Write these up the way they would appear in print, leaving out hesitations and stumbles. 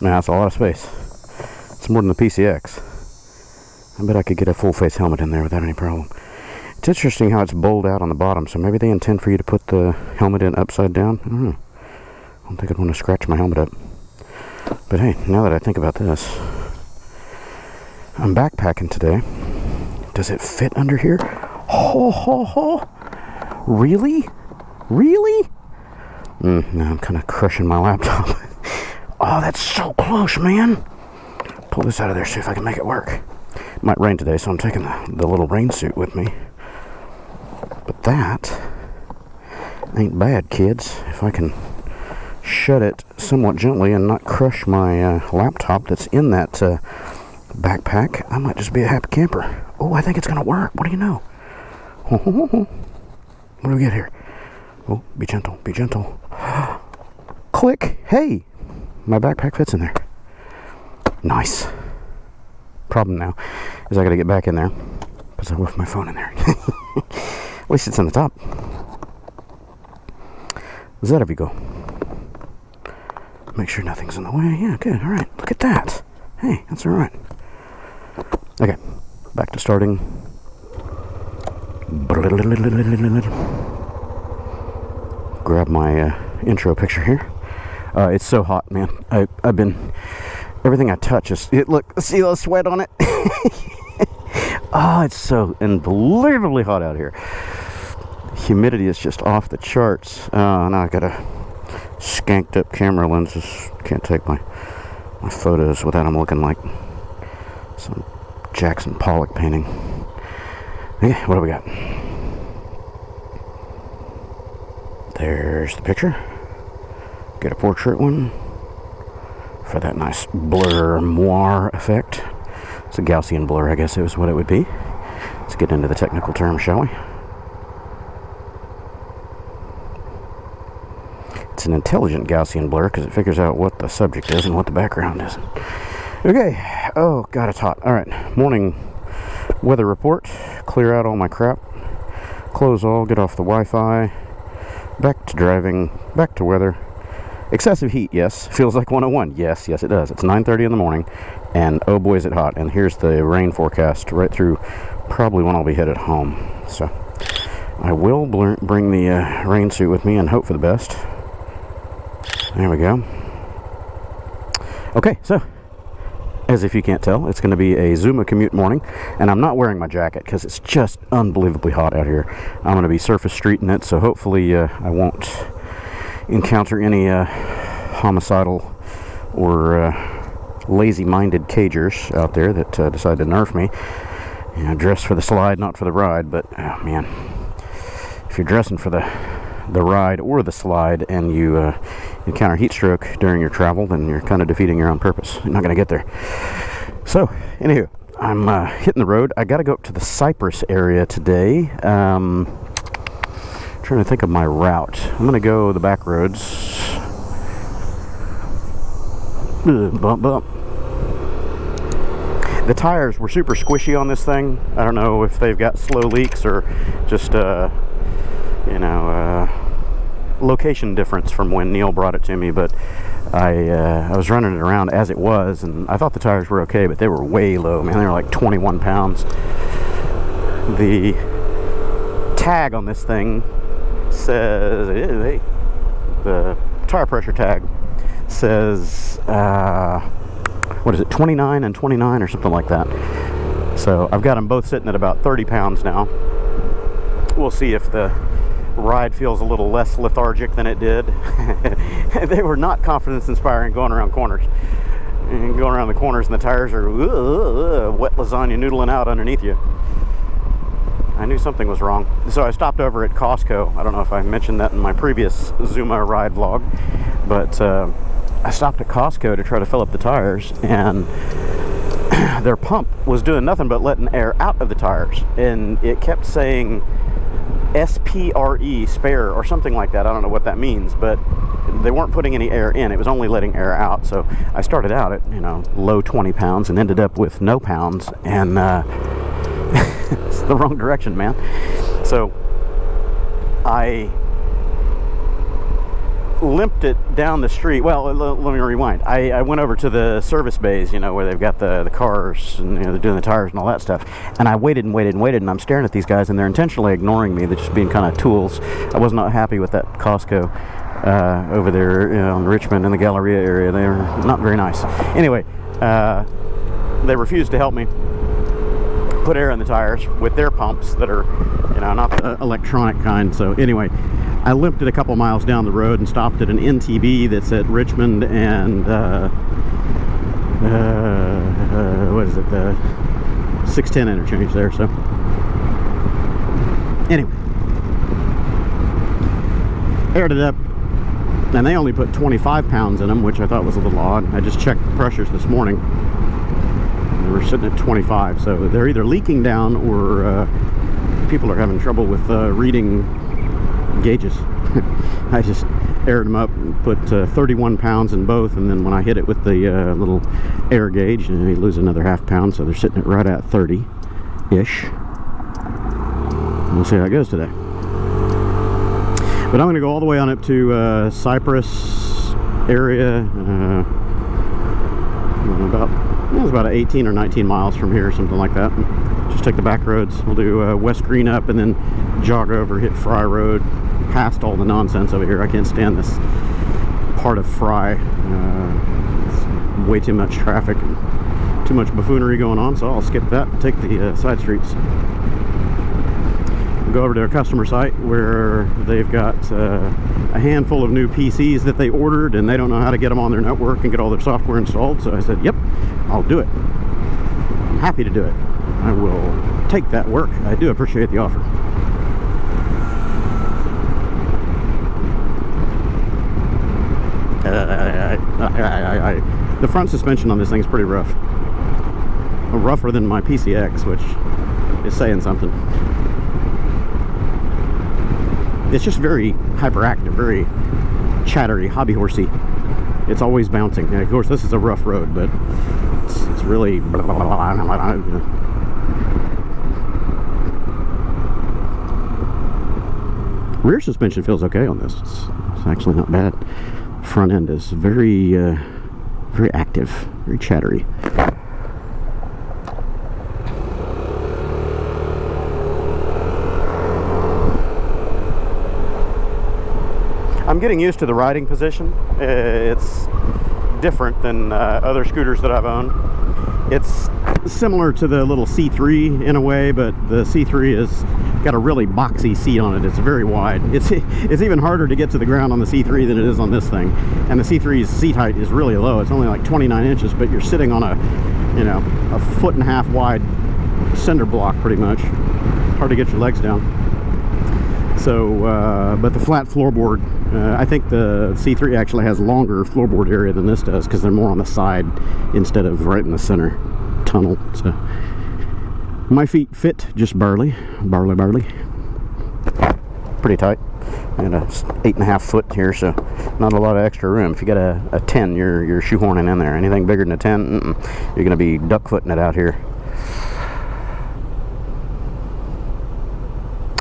Nah, that's a lot of space. It's more than the PCX. I bet I could get a full face helmet in there without any problem. It's interesting how it's bowled out on the bottom, so maybe they intend for you to put the helmet in upside down. I don't know. I don't think I'd want to scratch my helmet up. But hey, now that I think about this, I'm backpacking today. Does it fit under here? Ho, ho, ho. Really? Really? No, I'm kind of crushing my laptop. Oh, that's so close, man. Pull this out of there, see if I can make it work. It might rain today, so I'm taking the little rain suit with me. But that ain't bad, kids. If I can shut it somewhat gently and not crush my laptop that's in that backpack, I might just be a happy camper. Oh, I think it's gonna work. What do you know? What do we get here? Oh, be gentle, be gentle. Click. Hey, my backpack fits in there. Nice. Problem now is I gotta get back in there because I left my phone in there. At least it's on the top. There we go. Make sure nothing's in the way. Yeah, good. All right. Look at that. Hey, that's all right. Okay, back to starting. Grab my intro picture here. It's so hot, man. I've been, everything I touch is, look, see the sweat on it? Oh, it's so unbelievably hot out here. Humidity is just off the charts. Now I got a skanked up camera lenses. Can't take my photos without them looking like some Jackson Pollock painting. Okay, what do we got? There's the picture. Get a portrait one for that nice blur moire effect. It's a Gaussian blur, I guess it was what it would be. Let's get into the technical term, shall we? It's an intelligent Gaussian blur because it figures out what the subject is and what the background is. Okay. Oh, God, it's hot. All right. Morning weather report. Clear out all my crap. Close all. Get off the Wi-Fi. Back to driving. Back to weather. Excessive heat, yes. Feels like 101. Yes, yes, it does. It's 9:30 in the morning, and oh boy, is it hot. And here's the rain forecast right through probably when I'll be headed home. So I will bring the rain suit with me and hope for the best. There we go. Okay, so as if you can't tell, it's going to be a Zuma commute morning, and I'm not wearing my jacket because it's just unbelievably hot out here. I'm going to be surface streeting it, so hopefully I won't encounter any homicidal or lazy-minded cagers out there that decide to nerf me. You know, dress for the slide, not for the ride. But oh man, if you're dressing for the ride or the slide and you encounter heat stroke during your travel, then you're kind of defeating your own purpose. You're not going to get there. So anywho, I'm hitting the road. I got to go up to the Cypress area today. Trying to think of my route. I'm going to go the back roads. Bump, bump. The tires were super squishy on this thing. I don't know if they've got slow leaks or just, location difference from when Neil brought it to me, but I was running it around as it was, and I thought the tires were okay, but they were way low, man. They were like 21 pounds. The tag on this thing says, the tire pressure tag says, what is it, 29 and 29 or something like that. So I've got them both sitting at about 30 pounds now. We'll see if the ride feels a little less lethargic than it did. They were not confidence inspiring going around corners. And going around the corners and the tires are wet lasagna noodling out underneath you. I knew something was wrong. So I stopped over at Costco. I don't know if I mentioned that in my previous Zuma ride vlog, but I stopped at Costco to try to fill up the tires, and their pump was doing nothing but letting air out of the tires, and it kept saying SPRE, spare, or something like that. I don't know what that means, but they weren't putting any air in. It was only letting air out. So I started out at, low 20 pounds and ended up with no pounds, and it's the wrong direction, man. So I limped it down the street. Well, let me rewind. I went over to the service bays, you know, where they've got the cars and, you know, they're doing the tires and all that stuff. And I waited and waited and waited, and I'm staring at these guys, and they're intentionally ignoring me. They're just being kind of tools. I was not happy with that Costco over there, you know, in Richmond in the Galleria area. They're not very nice. Anyway, they refused to help me put air in the tires with their pumps that are, you know, not the electronic kind. So anyway, I limped it a couple miles down the road and stopped at an NTB that's at Richmond and what is it, the 610 interchange there. So anyway, aired it up, and they only put 25 pounds in them, which I thought was a little odd. I just checked the pressures this morning. We're sitting at 25, so they're either leaking down or people are having trouble with reading gauges. I just aired them up and put 31 pounds in both, and then when I hit it with the little air gauge, and you lose another half pound, so they're sitting at right at 30-ish. We'll see how it goes today. But I'm going to go all the way on up to Cypress area, it's about 18 or 19 miles from here, something like that. Just take the back roads. We'll do West Green up and then jog over, hit Fry Road, past all the nonsense over here. I can't stand this part of Fry. It's way too much traffic and too much buffoonery going on, so I'll skip that and take the side streets. We'll go over to their customer site where they've got a handful of new PCs that they ordered, and they don't know how to get them on their network and get all their software installed. So I said, yep, I'll do it. I'm happy to do it. I will take that work. I do appreciate the offer. The front suspension on this thing is pretty rough. Rougher than my PCX, which is saying something. It's just very hyperactive, very chattery, hobby horsey. It's always bouncing. And of course, this is a rough road, but it's really... Rear suspension feels okay on this. It's actually not bad. Front end is very, very active, very chattery. I'm getting used to the riding position. It's different than other scooters that I've owned. It's similar to the little C3 in a way, but the C3 has got a really boxy seat on it. It's very wide. It's even harder to get to the ground on the C3 than it is on this thing. And the C3's seat height is really low. It's only like 29 inches, but you're sitting on a, you know, a 1.5 foot wide cinder block pretty much. Hard to get your legs down. So, but the flat floorboard, I think the C3 actually has longer floorboard area than this does, because they're more on the side instead of right in the center tunnel. So my feet fit just barely. Pretty tight. I got a 8.5 foot here, so not a lot of extra room. If you got a 10, you're shoehorning in there. Anything bigger than a 10, you're going to be duck footing it out here.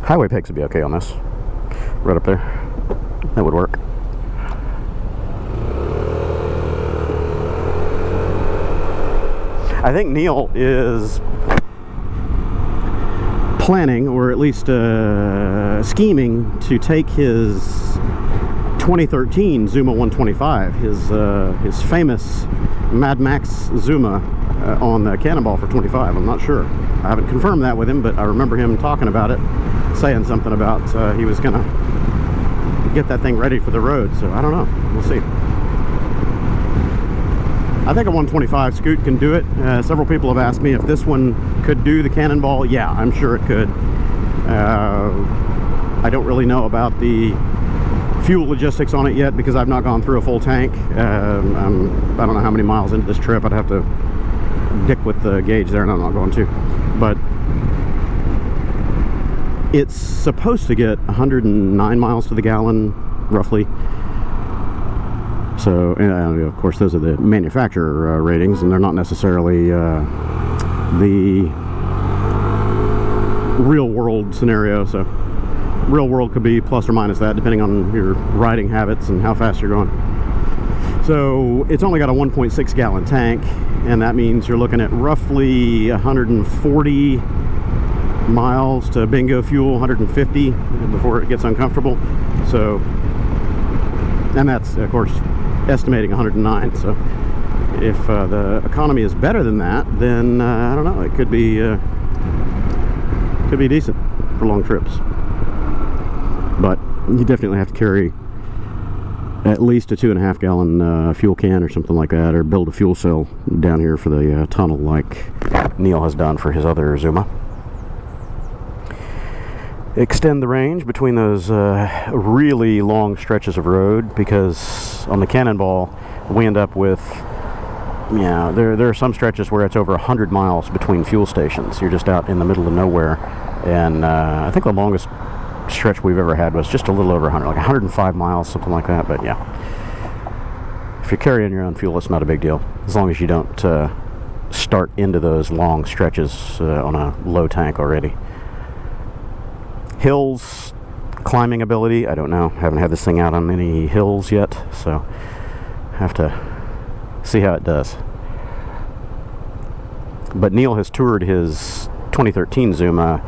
Highway pegs would be okay on this. Right up there. That would work. I think Neil is planning, or at least scheming, to take his 2013 Zuma 125, his famous Mad Max Zuma, on the Cannonball for 25. I'm not sure. I haven't confirmed that with him, but I remember him talking about it, saying something about he was gonna get that thing ready for the road. So I don't know. We'll see. I think a 125 Scoot can do it. Several people have asked me if this one could do the Cannonball. Yeah, I'm sure it could. I don't really know about the fuel logistics on it yet, because I've not gone through a full tank. I don't know how many miles into this trip. I'd have to dick with the gauge there, and I'm not going to. But it's supposed to get 109 miles to the gallon, roughly. So, of course, those are the manufacturer ratings, and they're not necessarily the real world scenario. So, Real world could be plus or minus that, depending on your riding habits and how fast you're going. So it's only got a 1.6 gallon tank, and that means you're looking at roughly 140 miles to bingo fuel, 150 before it gets uncomfortable. So, and that's of course estimating 109. So if the economy is better than that, then I don't know, it could be decent for long trips. But you definitely have to carry at least a 2.5 gallon fuel can or something like that, or build a fuel cell down here for the tunnel like Neil has done for his other Zuma. Extend the range between those really long stretches of road, because on the Cannonball we end up with, yeah, there are some stretches where it's over 100 miles between fuel stations. You're just out in the middle of nowhere, and I think the longest stretch we've ever had was just a little over 100, like 105 miles, something like that. But yeah, if you're carrying your own fuel, it's not a big deal, as long as you don't start into those long stretches on a low tank already. Hills, climbing ability, I don't know. Haven't had this thing out on any hills yet, so have to see how it does. But Neil has toured his 2013 Zuma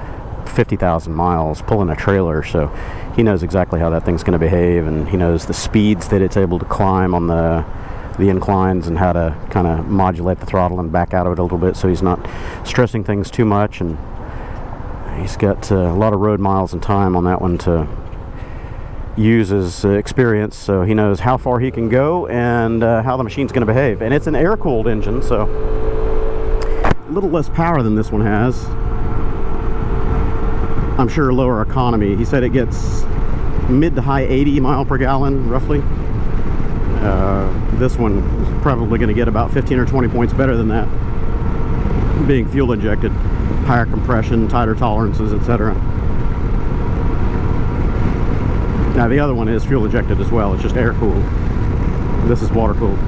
50,000 miles pulling a trailer, so he knows exactly how that thing's going to behave, and he knows the speeds that it's able to climb on the inclines, and how to kind of modulate the throttle and back out of it a little bit so he's not stressing things too much. And he's got a lot of road miles and time on that one to use his experience, so he knows how far he can go and how the machine's going to behave. And it's an air-cooled engine, so a little less power than this one has. I'm sure lower economy. He said it gets mid to high 80 mile per gallon roughly. This one is probably going to get about 15 or 20 points better than that, being fuel injected, higher compression, tighter tolerances, etc. Now the other one is fuel injected as well, it's just air cooled. This is water cooled.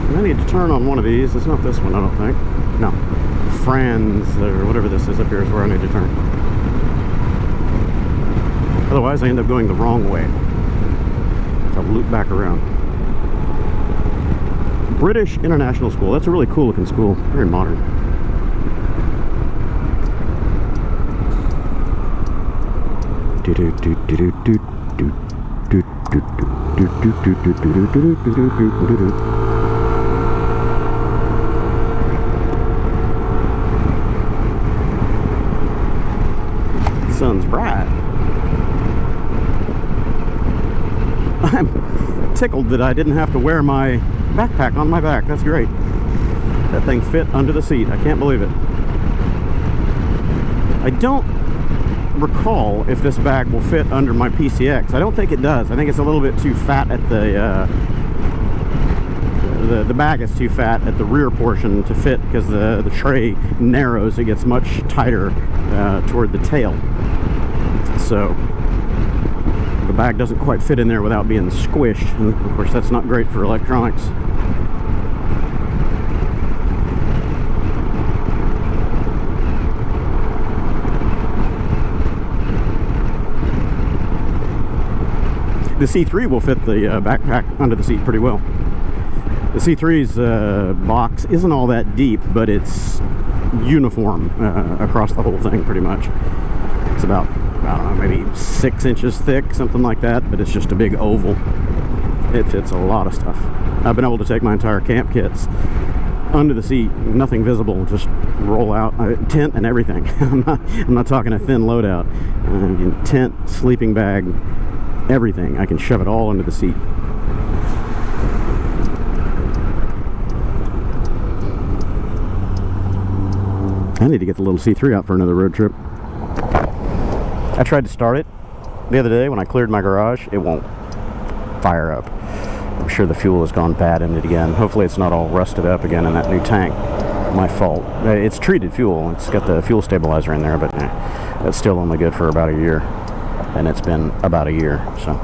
I need to turn on one of these. It's not this one, I don't think. No. Franz, or whatever this is up here, is where I need to turn. Otherwise, I end up going the wrong way. I'll loop back around. British International School. That's a really cool looking school. Very modern. Sun's bright. I'm tickled that I didn't have to wear my backpack on my back. That's great. That thing fit under the seat. I can't believe it. I don't recall if this bag will fit under my PCX. I don't think it does. I think it's a little bit too fat at the bag is too fat at the rear portion to fit, because the tray narrows. It gets much tighter toward the tail. So the bag doesn't quite fit in there without being squished, and of course that's not great for electronics. The C3 will fit the backpack under the seat pretty well. The C3's box isn't all that deep, but it's uniform across the whole thing pretty much. It's about, I don't know, maybe 6 inches thick, something like that, but it's just a big oval. It fits a lot of stuff. I've been able to take my entire camp kits under the seat, nothing visible, just roll out, tent and everything. I'm not talking a thin loadout. Tent, sleeping bag, everything. I can shove it all under the seat. I need to get the little C3 out for another road trip. I tried to start it the other day when I cleared my garage. It won't fire up. I'm sure the fuel has gone bad in it again. Hopefully it's not all rusted up again in that new tank. My fault. It's treated fuel. It's got the fuel stabilizer in there, but that's still only good for about a year. And it's been about a year, so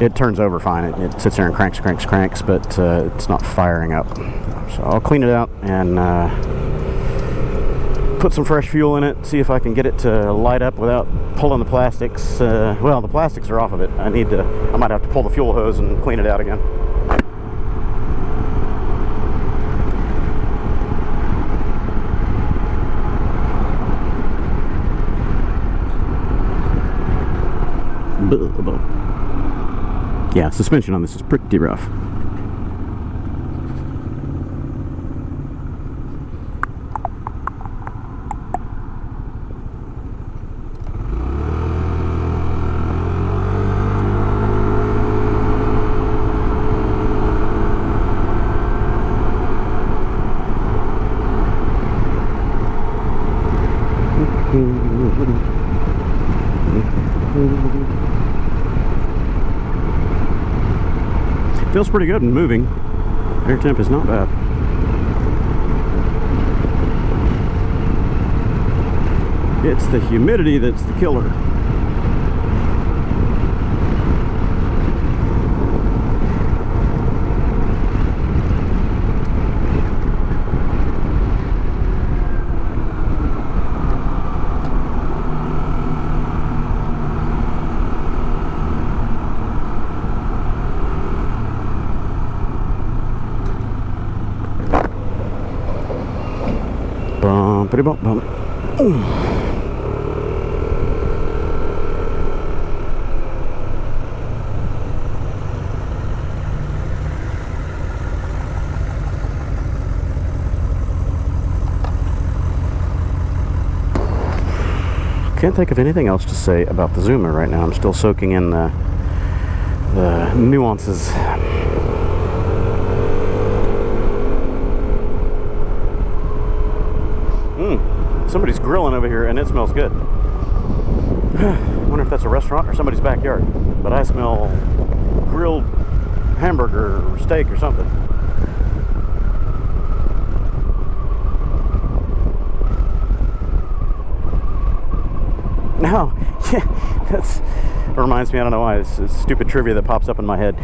It turns over fine. It sits there and cranks, but it's not firing up. So I'll clean it out and put some fresh fuel in it, see if I can get it to light up without pulling the plastics. Well, the plastics are off of it. I might have to pull the fuel hose and clean it out again. Yeah, suspension on this is pretty rough. Feels pretty good and moving. Air temp is not bad. It's the humidity that's the killer. Bumpity bump bump. Can't think of anything else to say about the Zuma right now. I'm still soaking in the nuances. Somebody's grilling over here and it smells good. I wonder if that's a restaurant or somebody's backyard. But I smell grilled hamburger or steak or something. No, yeah, that reminds me, I don't know why, it's stupid trivia that pops up in my head.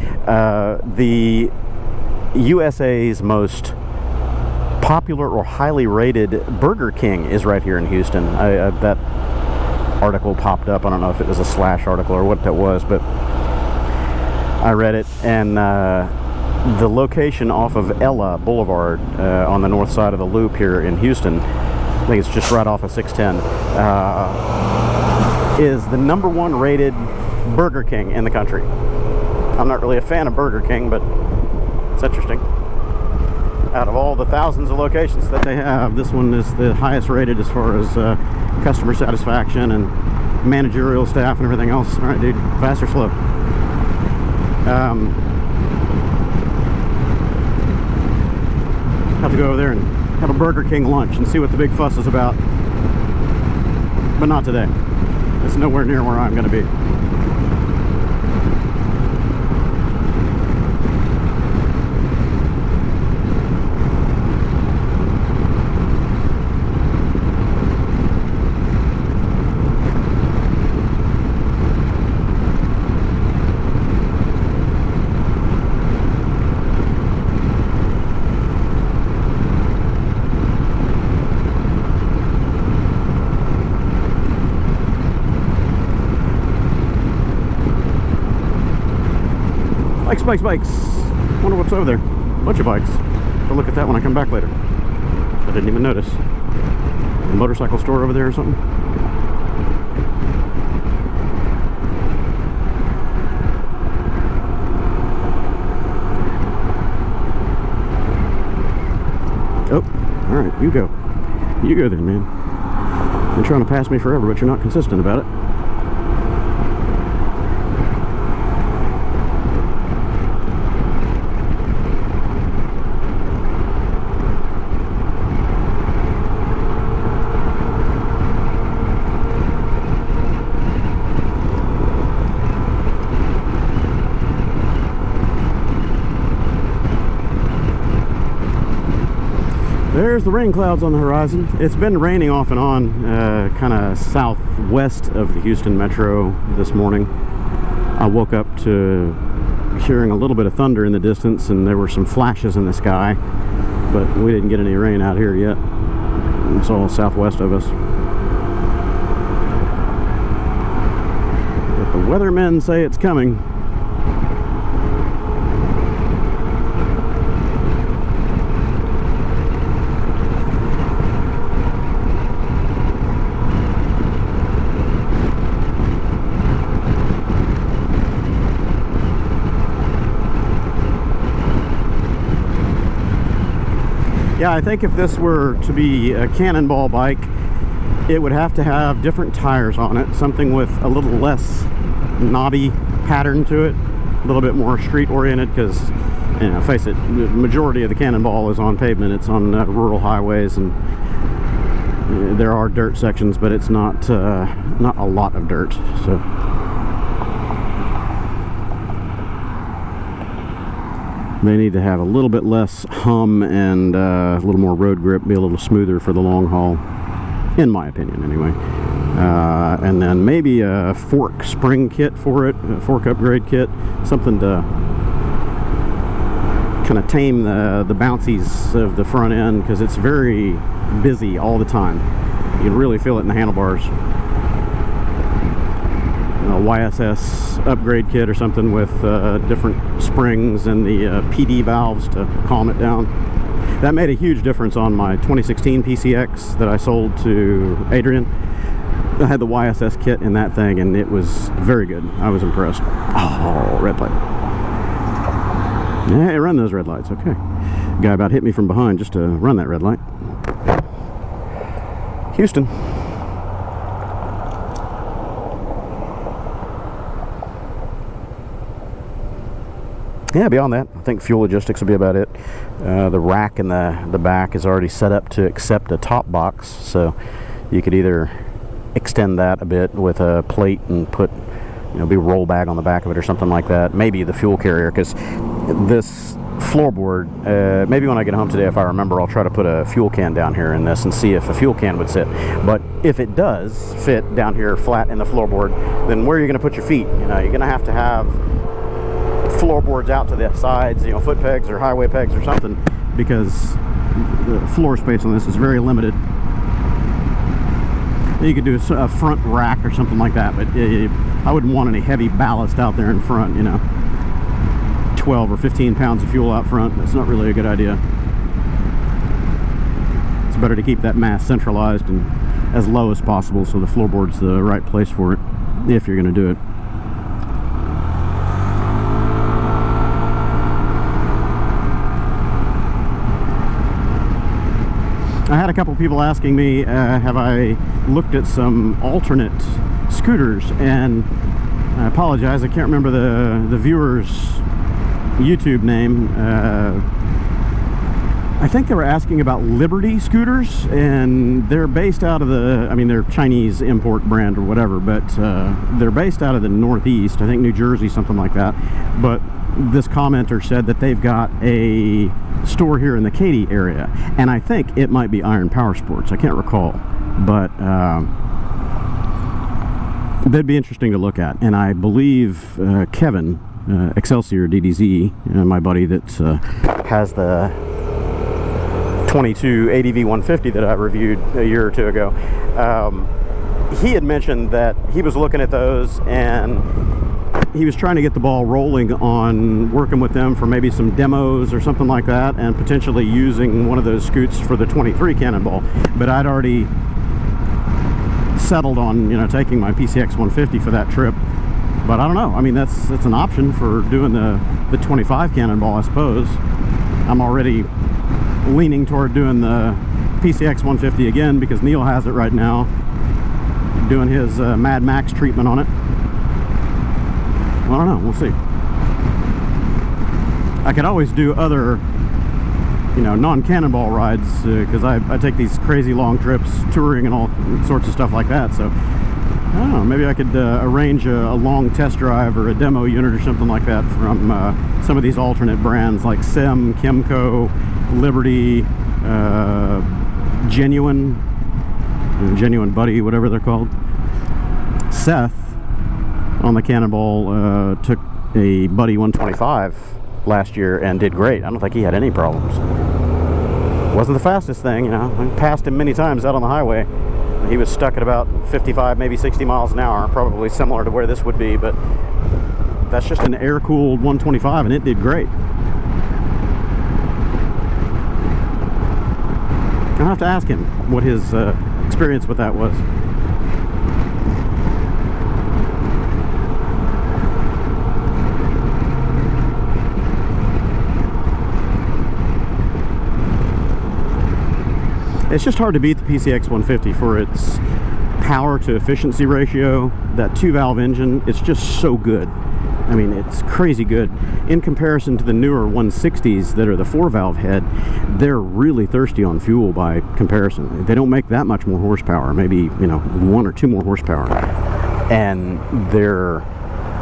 The USA's most popular or highly rated Burger King is right here in Houston. That article popped up. I don't know if it was a Slash article or what that was, but I read it, and the location off of Ella Boulevard on the north side of the Loop here in Houston, I think it's just right off of 610, is the #1 rated Burger King in the country. I'm not really a fan of Burger King, but it's interesting. Out of all the thousands of locations that they have, this one is the highest rated as far as customer satisfaction and managerial staff and everything else. All right, dude, fast or slow? Have to go over there and have a Burger King lunch and see what the big fuss is about. But not today. It's nowhere near where I'm going to be. Bikes. Wonder what's over there. Bunch of bikes. I'll look at that when I come back later. I didn't even notice. A motorcycle store over there or something. Oh, all right. You go. You go then, man. You're trying to pass me forever, but you're not consistent about it. There's the rain clouds on the horizon. It's been raining off and on kind of southwest of the Houston metro this morning. I woke up to hearing a little bit of thunder in the distance, and there were some flashes in the sky, but we didn't get any rain out here yet. It's all southwest of us. But the weathermen say it's coming. Yeah, I think if this were to be a Cannonball bike, it would have to have different tires on it, something with a little less knobby pattern to it, a little bit more street oriented, because, you know, face it, the majority of the Cannonball is on pavement. It's on rural highways, and there are dirt sections, but it's not a lot of dirt. So they need to have a little bit less hum and a little more road grip, be a little smoother for the long haul, in my opinion anyway. And then maybe a fork spring kit for it, a fork upgrade kit, something to kind of tame the bouncies of the front end, because it's very busy all the time. You can really feel it in the handlebars. A YSS upgrade kit or something with different springs and the PD valves to calm it down. That made a huge difference on my 2016 PCX that I sold to Adrian. I had the YSS kit in that thing, and it was very good. I was impressed. Oh, red light. Yeah, run those red lights. Okay. Guy about hit me from behind just to run that red light. Houston. Yeah, beyond that, I think fuel logistics will be about it. The rack in the back is already set up to accept a top box, so you could either extend that a bit with a plate and put, you know, be a roll bag on the back of it or something like that. Maybe the fuel carrier, because this floorboard, maybe when I get home today, if I remember, I'll try to put a fuel can down here in this and see if a fuel can would sit. But if it does fit down here flat in the floorboard, then where are you going to put your feet? You know, you're going to have floorboards out to the sides, you know, foot pegs or highway pegs or something, because the floor space on this is very limited. You could do a front rack or something like that, but I wouldn't want any heavy ballast out there in front, you know. 12 or 15 pounds of fuel out front, that's not really a good idea. It's better to keep that mass centralized and as low as possible, so the floorboard's the right place for it, if you're going to do it. I had a couple people asking me, have I looked at some alternate scooters, and I apologize, I can't remember the viewer's YouTube name. I think they were asking about Liberty scooters, and they're based out of they're Chinese import brand or whatever, but they're based out of the Northeast, I think New Jersey, something like that. But this commenter said that they've got a store here in the Katy area, and I think it might be Iron Power Sports, I can't recall, but they'd be interesting to look at. And I believe Kevin, Excelsior DDZ, my buddy that has the 22 ADV 150 that I reviewed a year or two ago, he had mentioned that he was looking at those, and he was trying to get the ball rolling on working with them for maybe some demos or something like that, and potentially using one of those scoots for the 23 Cannonball. But I'd already settled on, you know, taking my PCX 150 for that trip. But I don't know, I mean, that's an option for doing the 25 Cannonball, I suppose. I'm already leaning toward doing the PCX 150 again, because Neil has it right now, doing his Mad Max treatment on it. I don't know, we'll see. I could always do other, you know, non-Cannonball rides, because I take these crazy long trips touring and all sorts of stuff like that. So I don't know, maybe I could arrange a long test drive or a demo unit or something like that from some of these alternate brands like Sem, Chemco, Liberty, Genuine Buddy, whatever they're called. Seth on the Cannonball took a Buddy 125 last year and did great. I don't think he had any problems. Wasn't the fastest thing, you know. I passed him many times out on the highway. He was stuck at about 55, maybe 60 miles an hour, probably similar to where this would be, but that's just an air-cooled 125, and it did great. I'll have to ask him what his experience with that was. It's just hard to beat the PCX 150 for its power to efficiency ratio. That 2-valve engine, it's just so good. I mean, it's crazy good. In comparison to the newer 160s that are the 4-valve head, they're really thirsty on fuel by comparison. They don't make that much more horsepower, maybe, you know, 1 or 2 more horsepower. And they're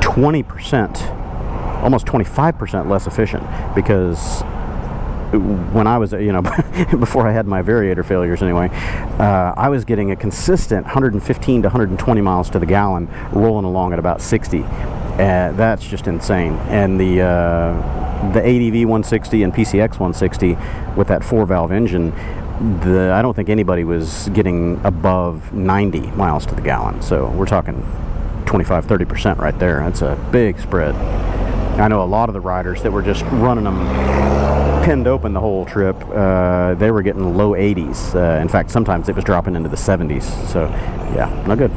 20%, almost 25% less efficient, because when I was, you know, before I had my variator failures anyway, I was getting a consistent 115 to 120 miles to the gallon, rolling along at about 60. That's just insane. And the ADV 160 and PCX 160 with that 4-valve engine, I don't think anybody was getting above 90 miles to the gallon. So we're talking 25-30% right there. That's a big spread. I know a lot of the riders that were just running them pinned open the whole trip, they were getting low 80s. In fact, sometimes it was dropping into the 70s. So yeah, not good.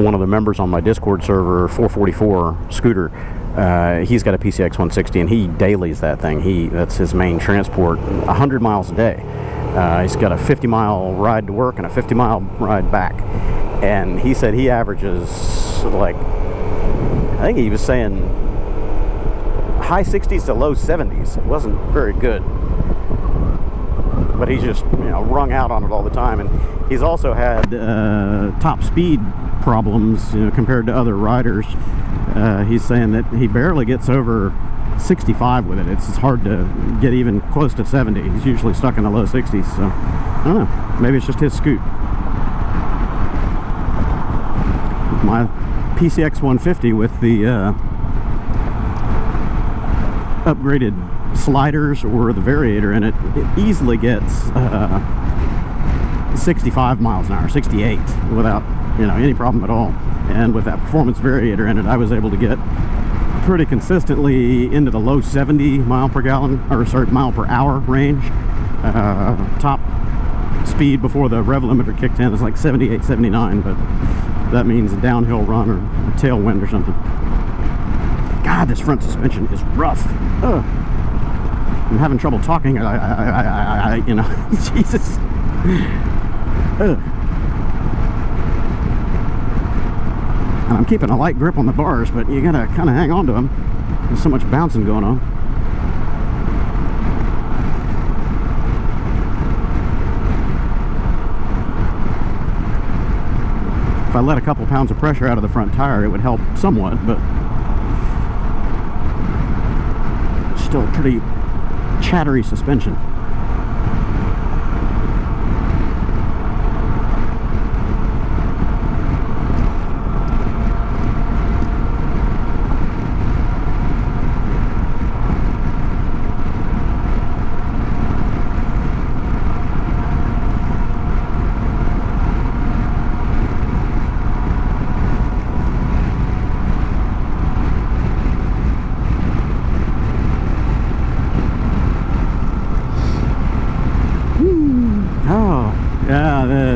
One of the members on my Discord server, 444 Scooter, he's got a PCX 160, and he dailies that thing. That's his main transport, 100 miles a day. He's got a 50-mile ride to work and a 50-mile ride back. And he said he averages, like, I think he was saying high 60s to low 70s. It wasn't very good. But he's just, you know, wrung out on it all the time. And he's also had top speed problems, you know, compared to other riders. He's saying that he barely gets over 65 with it. It's hard to get even close to 70. He's usually stuck in the low 60s. So I don't know. Maybe it's just his scoot. My PCX 150 with the upgraded sliders or the variator in it, it easily gets 65 miles an hour, 68, without, you know, any problem at all. And with that performance variator in it, I was able to get pretty consistently into the low 70 mile per hour range. Top speed before the rev limiter kicked in is like 78, 79, but that means a downhill run or a tailwind or something. God, this front suspension is rough. Ugh. I'm having trouble talking. You know, Jesus. Ugh. And I'm keeping a light grip on the bars, but you gotta kind of hang on to them. There's so much bouncing going on. If I let a couple pounds of pressure out of the front tire, it would help somewhat, but still pretty chattery suspension.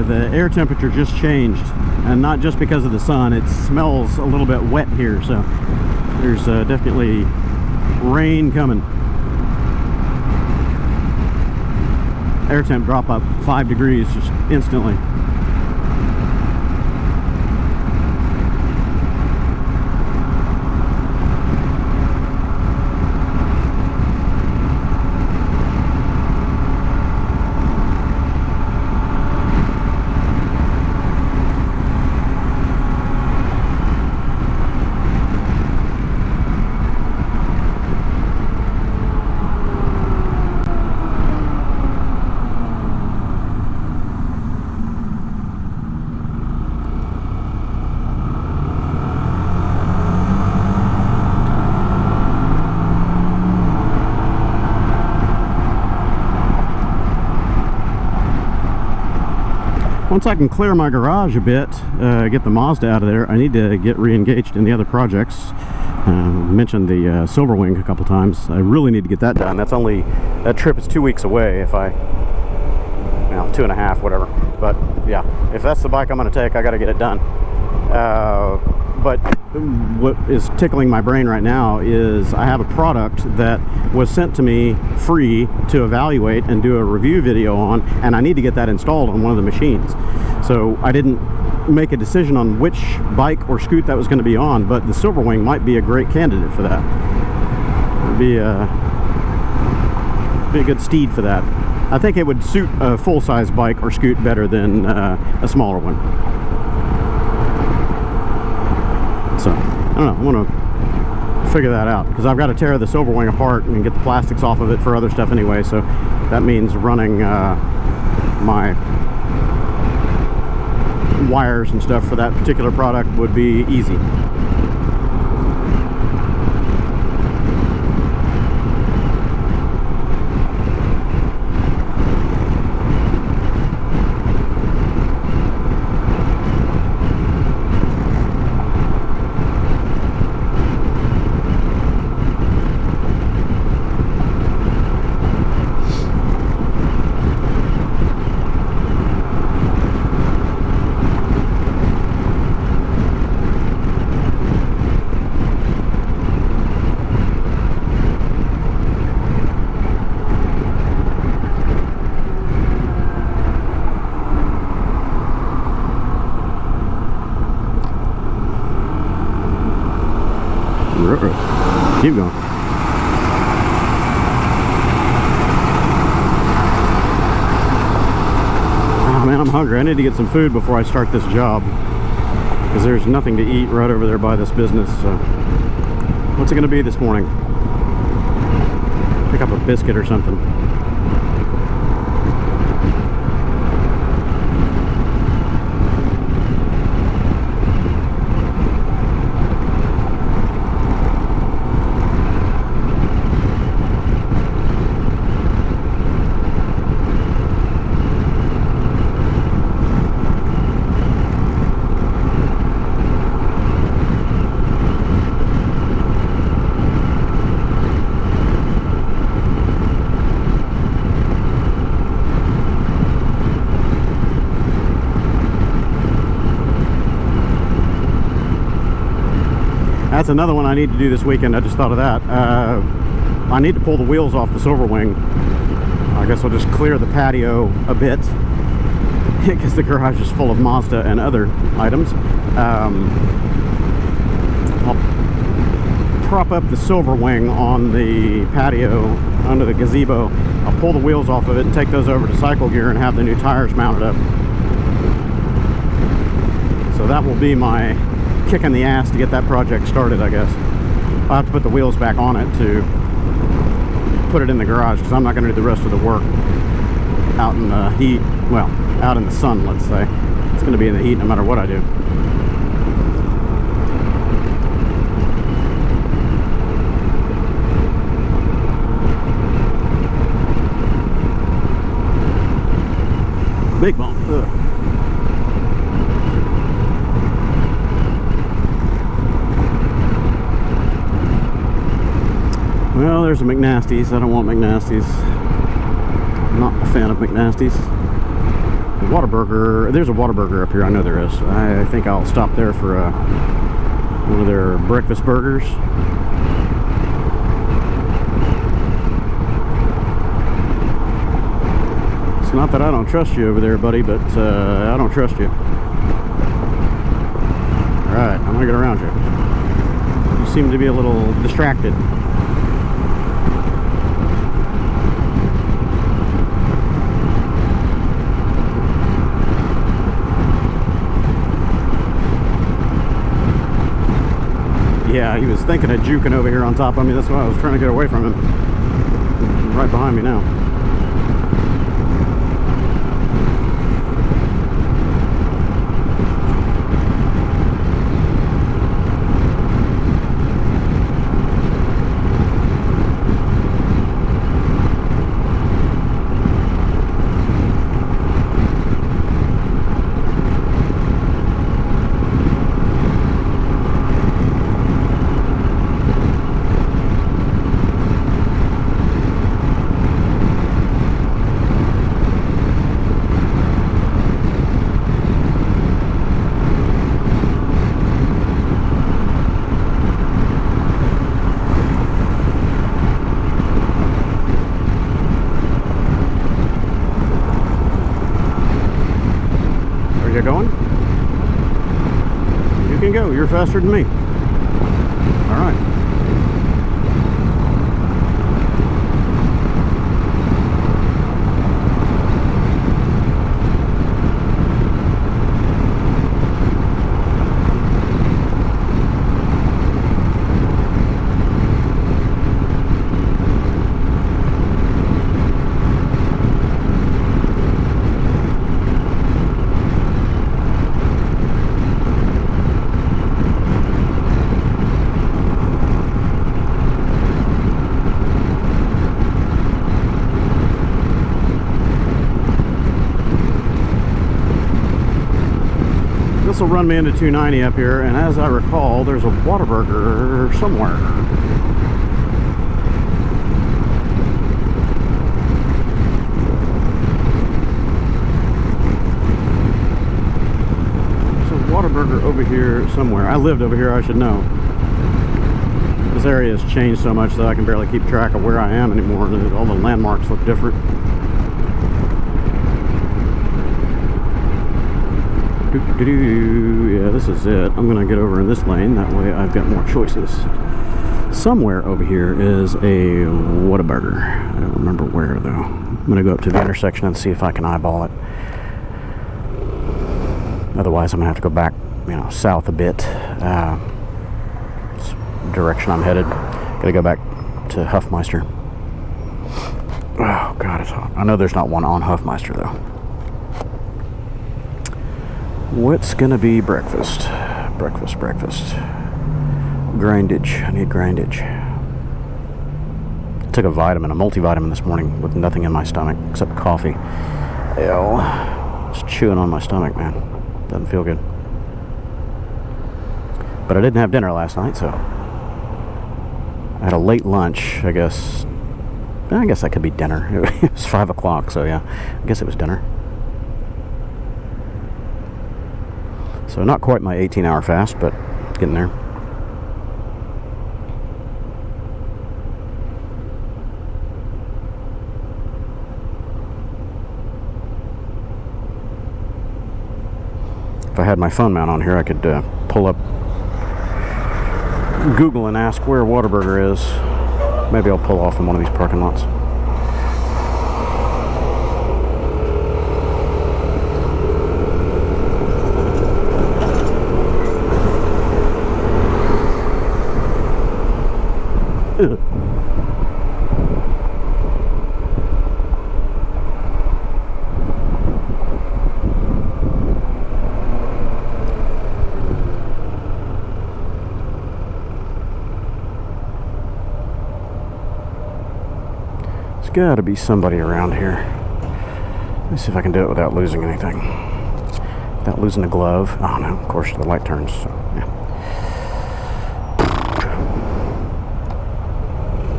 The air temperature just changed, and not just because of the sun. It smells a little bit wet here, so there's definitely rain coming. Air temp drop up 5 degrees just instantly. Once I can clear my garage a bit, get the Mazda out of there, I need to get re-engaged in the other projects. Mentioned the Silverwing a couple times. I really need to get that done. That trip is 2 weeks away. If I, 2.5, whatever. But yeah, if that's the bike I'm going to take, I got to get it done. But what is tickling my brain right now is I have a product that was sent to me free to evaluate and do a review video on, and I need to get that installed on one of the machines. So I didn't make a decision on which bike or scoot that was going to be on, but the Silverwing might be a great candidate for that. It'd be a good steed for that. I think it would suit a full-size bike or scoot better than a smaller one. So, I don't know, I want to figure that out, because I've got to tear the Silverwing apart and get the plastics off of it for other stuff anyway, so that means running my wires and stuff for that particular product would be easy. Keep going. Oh man, I'm hungry. I need to get some food before I start this job, because there's nothing to eat right over there by this business. So what's it going to be this morning? Pick up a biscuit or something. That's another one I need to do this weekend. I just thought of that. I need to pull the wheels off the Silverwing. I guess I'll just clear the patio a bit, because the garage is full of Mazda and other items. I'll prop up the Silverwing on the patio under the gazebo. I'll pull the wheels off of it and take those over to Cycle Gear and have the new tires mounted up. So that will be my kick in the ass to get that project started, I guess. I'll have to put the wheels back on it to put it in the garage, because I'm not going to do the rest of the work out in the heat. Well, out in the sun, let's say. It's going to be in the heat no matter what I do. Big bump. Ugh. Well, there's a McNasty's. I don't want McNasty's. I'm not a fan of McNasty's. The Whataburger, there's a Whataburger up here. I know there is. I think I'll stop there for one of their breakfast burgers. It's not that I don't trust you over there, buddy, but I don't trust you. Alright, I'm gonna get around you. You seem to be a little distracted. Yeah, he was thinking of juking over here on top of me. That's why I was trying to get away from him. He's right behind me now. Oh, you're faster than me. All right. This will run me into 290 up here, and as I recall, there's a Whataburger somewhere. There's a Whataburger over here somewhere. I lived over here, I should know. This area has changed so much that I can barely keep track of where I am anymore. All the landmarks look different. Yeah, this is it. I'm gonna get over in this lane, that way I've got more choices. Somewhere over here is a Whataburger. I don't remember where though. I'm gonna go up to the intersection and see if I can eyeball it. Otherwise I'm gonna have to go back, you know, south a bit. It's the direction I'm headed. Gotta go back to Hofmeister. Oh god, it's hot. I know there's not one on Hofmeister though. What's gonna be breakfast? Breakfast. Grindage. I need grindage. I took a vitamin, a multivitamin this morning with nothing in my stomach except coffee. Ew. It's chewing on my stomach, man. Doesn't feel good. But I didn't have dinner last night, so I had a late lunch, I guess. I guess that could be dinner. It was 5 o'clock, so yeah. I guess it was dinner. So not quite my 18-hour fast, but getting there. If I had my phone mount on here, I could pull up Google and ask where Whataburger is. Maybe I'll pull off in one of these parking lots. There's got to be somebody around here. Let me see if I can do it without losing anything. Without losing a glove. Oh no, of course the light turns, so yeah.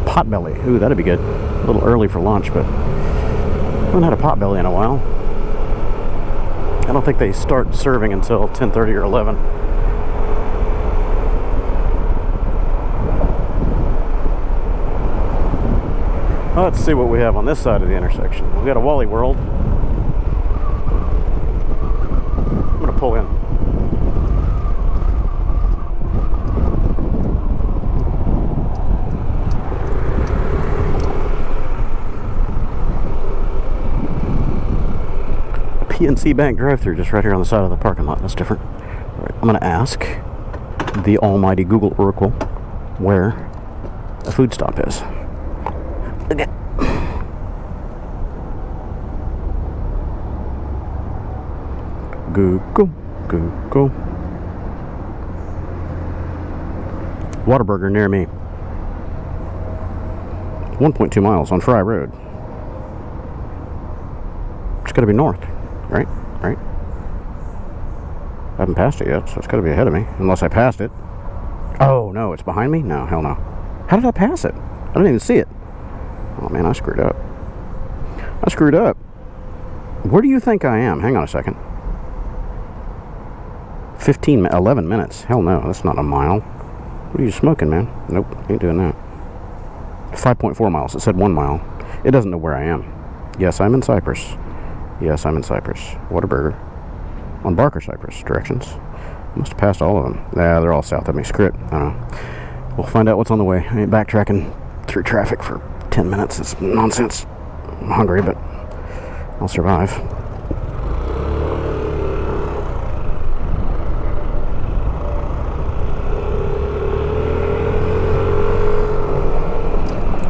Potbelly. Ooh, that'd be good. A little early for lunch, but I haven't had a potbelly in a while. I don't think they start serving until 10:30 or 11. Well, let's see what we have on this side of the intersection. We've got a Wally World. I'm going to pull in. PNC Bank drive-thru just right here on the side of the parking lot. That's different. All right, I'm going to ask the almighty Google Oracle where a food stop is. Okay. Google. Whataburger near me. 1.2 miles on Fry Road. It's got to be north. Right? I haven't passed it yet, so it's got to be ahead of me. Unless I passed it. Oh, no, it's behind me? No, hell no. How did I pass it? I didn't even see it. Oh, man, I screwed up. Where do you think I am? Hang on a second. 11 minutes. Hell no, that's not a mile. What are you smoking, man? Nope, ain't doing that. 5.4 miles. It said 1 mile. It doesn't know where I am. Yes, I'm in Cyprus. Whataburger. On Barker, Cyprus. Directions. Must have passed all of them. Yeah, they're all south of me. Screw it. I don't know. We'll find out what's on the way. I ain't backtracking through traffic for 10 minutes. It's nonsense. I'm hungry, but I'll survive.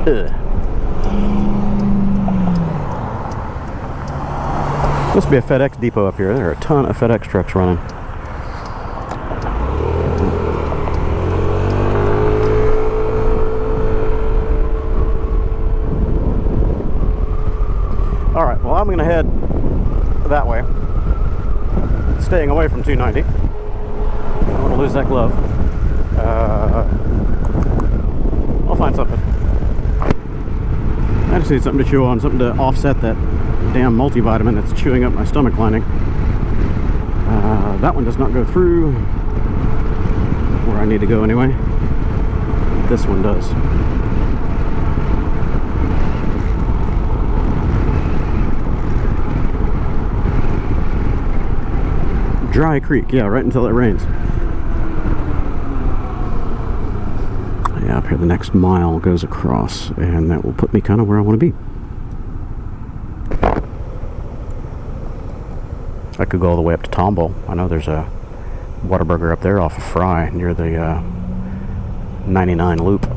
Ugh. Must be a FedEx depot up here. There are a ton of FedEx trucks running. Alright, well I'm going to head that way. Staying away from 290. I don't want to lose that glove. I'll find something. I just need something to chew on, something to offset that damn multivitamin that's chewing up my stomach lining. That one does not go through where I need to go anyway. This one does. Dry creek, yeah, right until it rains. Yeah, up here the next mile goes across, and that will put me kind of where I want to be. I could go all the way up to Tomball. I know there's a Whataburger up there off of Fry near the 99 loop.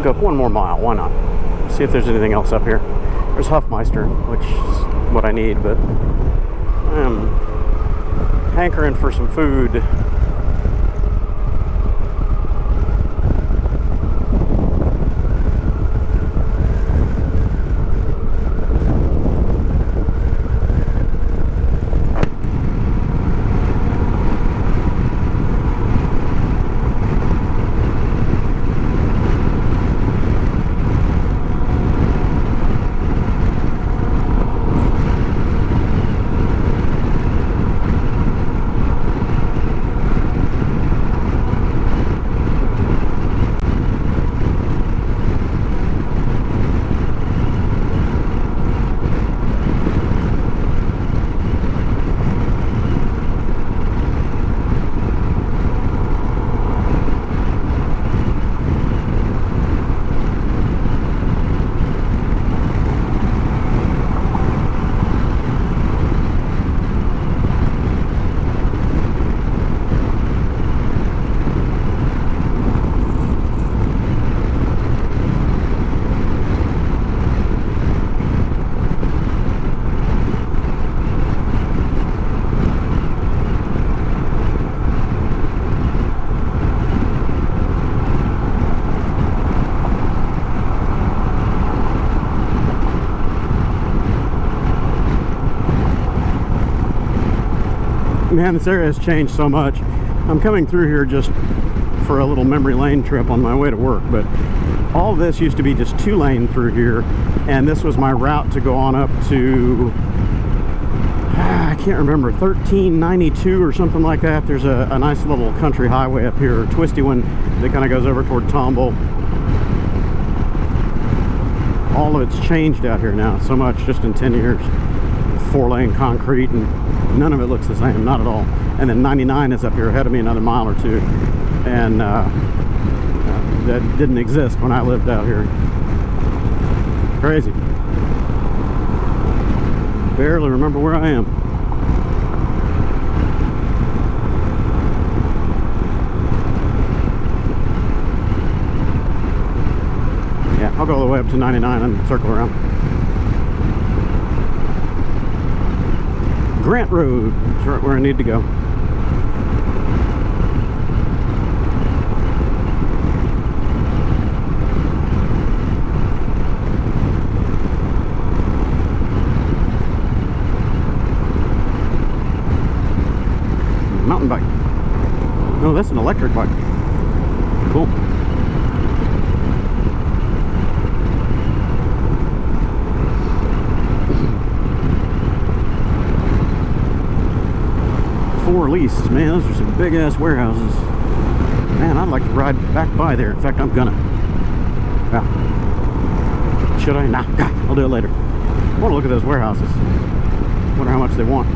Go up one more mile, why not? See if there's anything else up here. There's Huffmeister, which is what I need, but I'm hankering for some food. Man, this area has changed so much. I'm coming through here just for a little memory lane trip on my way to work, but all of this used to be just 2-lane through here, and this was my route to go on up to, I can't remember, 1392 or something like that. There's a nice little country highway up here, a twisty one that kind of goes over toward Tomball. All of it's changed out here now so much just in 10 years. 4-lane concrete, and none of it looks the same, not at all. And then 99 is up here ahead of me another mile or two, and that didn't exist when I lived out here. Crazy. Barely remember where I am. Yeah, I'll go all the way up to 99 and circle around. Grant Road, that's right where I need to go. Mountain bike. Oh, that's an electric bike. Cool. For lease, man, those are some big ass warehouses. Man, I'd like to ride back by there. In fact, I'm gonna. Yeah. Should I? Nah, I'll do it later. I want to look at those warehouses. Wonder how much they want.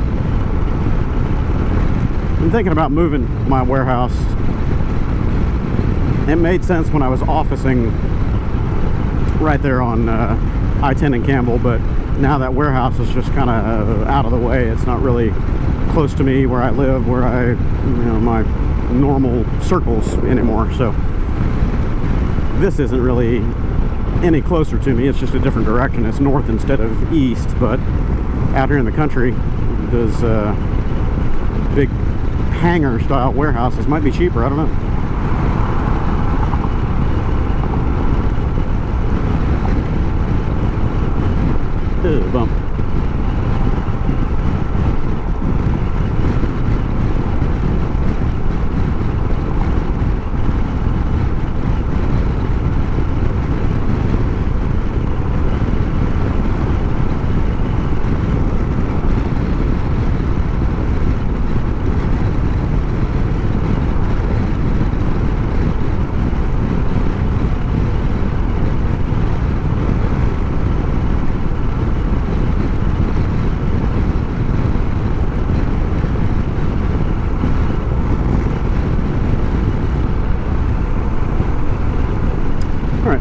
I'm thinking about moving my warehouse. It made sense when I was officing right there on I-10 and Campbell, but now that warehouse is just kind of out of the way. It's not really close to me where I live, where my normal circles anymore. So this isn't really any closer to me. It's just a different direction. It's north instead of east, but out here in the country, those big hangar style warehouses might be cheaper. I don't know. Ew, bump.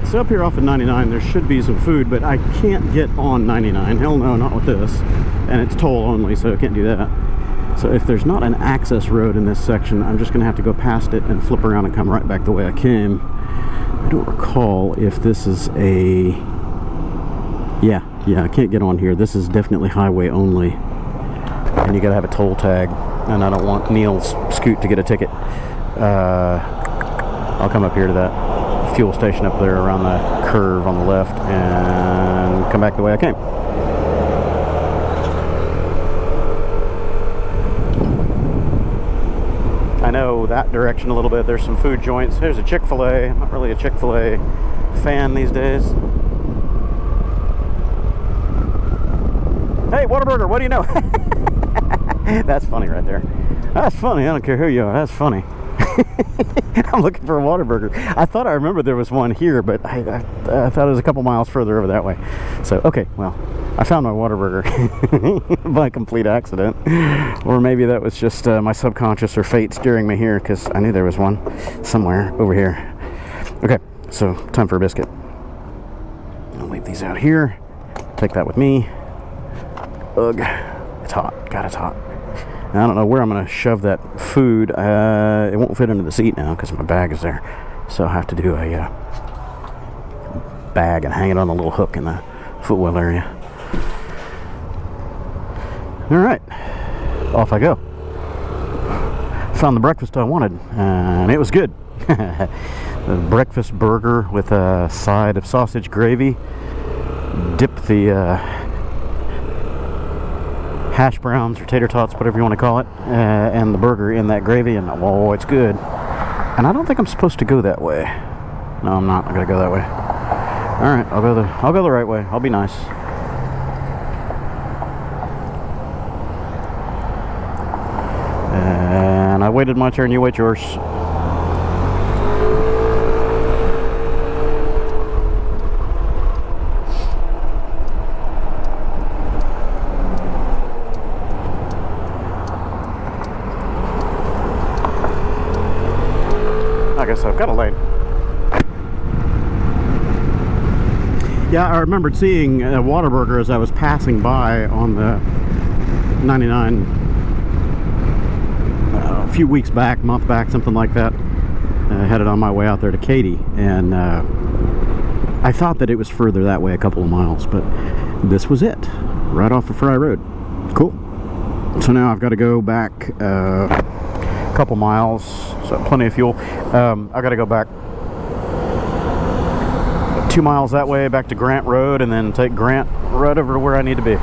So up here off of 99, there should be some food, but I can't get on 99. Hell no, not with this. And it's toll only, so I can't do that. So if there's not an access road in this section, I'm just going to have to go past it and flip around and come right back the way I came. I don't recall if this is a... Yeah, I can't get on here. This is definitely highway only. And you got to have a toll tag. And I don't want Neil's scoot to get a ticket. I'll come up here to that fuel station up there around the curve on the left and come back the way I came. I know that direction a little bit. There's some food joints. There's a Chick-fil-A. I'm not really a Chick-fil-A fan these days. Hey, Whataburger, what do you know? That's funny right there. That's funny. I don't care who you are. That's funny. I'm looking for a Whataburger. I thought I remembered there was one here, but I thought it was a couple miles further over that way. So, okay, well, I found my Whataburger by complete accident. Or maybe that was just my subconscious or fate steering me here, because I knew there was one somewhere over here. Okay, so time for a biscuit. I'll leave these out here. Take that with me. Ugh, it's hot. God, it's hot. I don't know where I'm going to shove that food. It won't fit into the seat now because my bag is there. So I'll have to do a bag and hang it on the little hook in the footwell area. Alright, off I go. Found the breakfast I wanted, and it was good. The breakfast burger with a side of sausage gravy. Dip the hash browns or tater tots, whatever you want to call it, and the burger in that gravy, and oh, it's good. And I don't think I'm supposed to go that way. No, I'm not. I gotta go that way. All right, I'll go the right way. I'll be nice. And I waited my turn. You wait yours. I guess I've got a lane. Yeah, I remembered seeing a Whataburger as I was passing by on the 99 a few weeks back, month back, something like that. Headed on my way out there to Katy, and I thought that it was further that way, a couple of miles, but this was it, right off the Fry Road. Cool. So now I've got to go back a couple miles, so plenty of fuel. I got to go back 2 miles that way back to Grant Road, and then take Grant right over to where I need to be.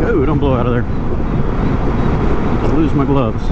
Oh, don't blow out of there. I'll lose my gloves.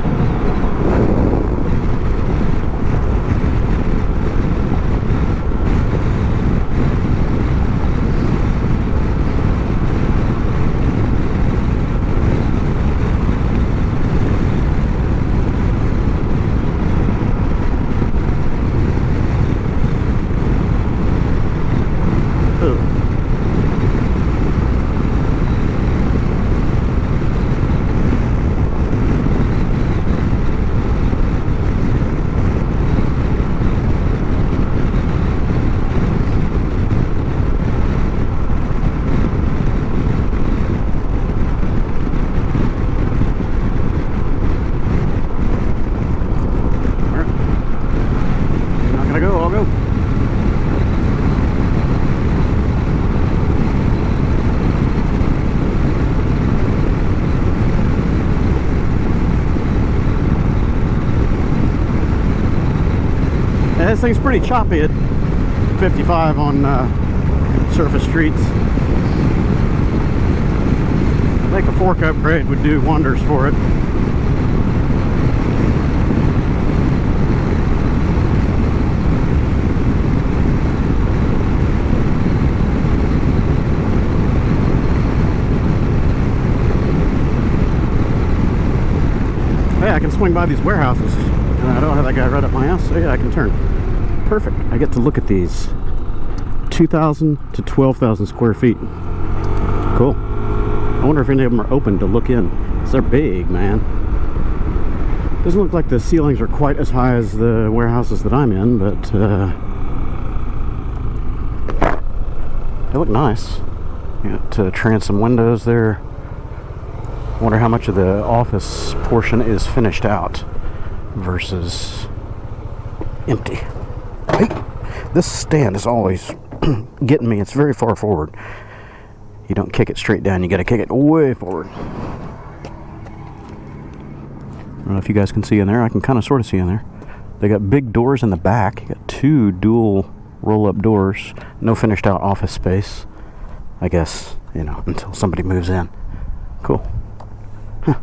This thing's pretty choppy at 55 on surface streets. I think a fork upgrade would do wonders for it. Hey, I can swing by these warehouses. I don't have that guy right up my ass, so yeah, I can turn. Perfect. I get to look at these. 2,000 to 12,000 square feet. Cool. I wonder if any of them are open to look in. 'Cause they're big, man. Doesn't look like the ceilings are quite as high as the warehouses that I'm in, but they look nice. You got transom windows there. I wonder how much of the office portion is finished out versus empty. Hey, this stand is always getting me. It's very far forward. You don't kick it straight down, you got to kick it way forward. I don't know if you guys can see in there. I can kind of sort of see in there. They got big doors in the back. You got 2 dual roll-up doors. No finished out office space, I guess, you know, until somebody moves in. Cool. Huh.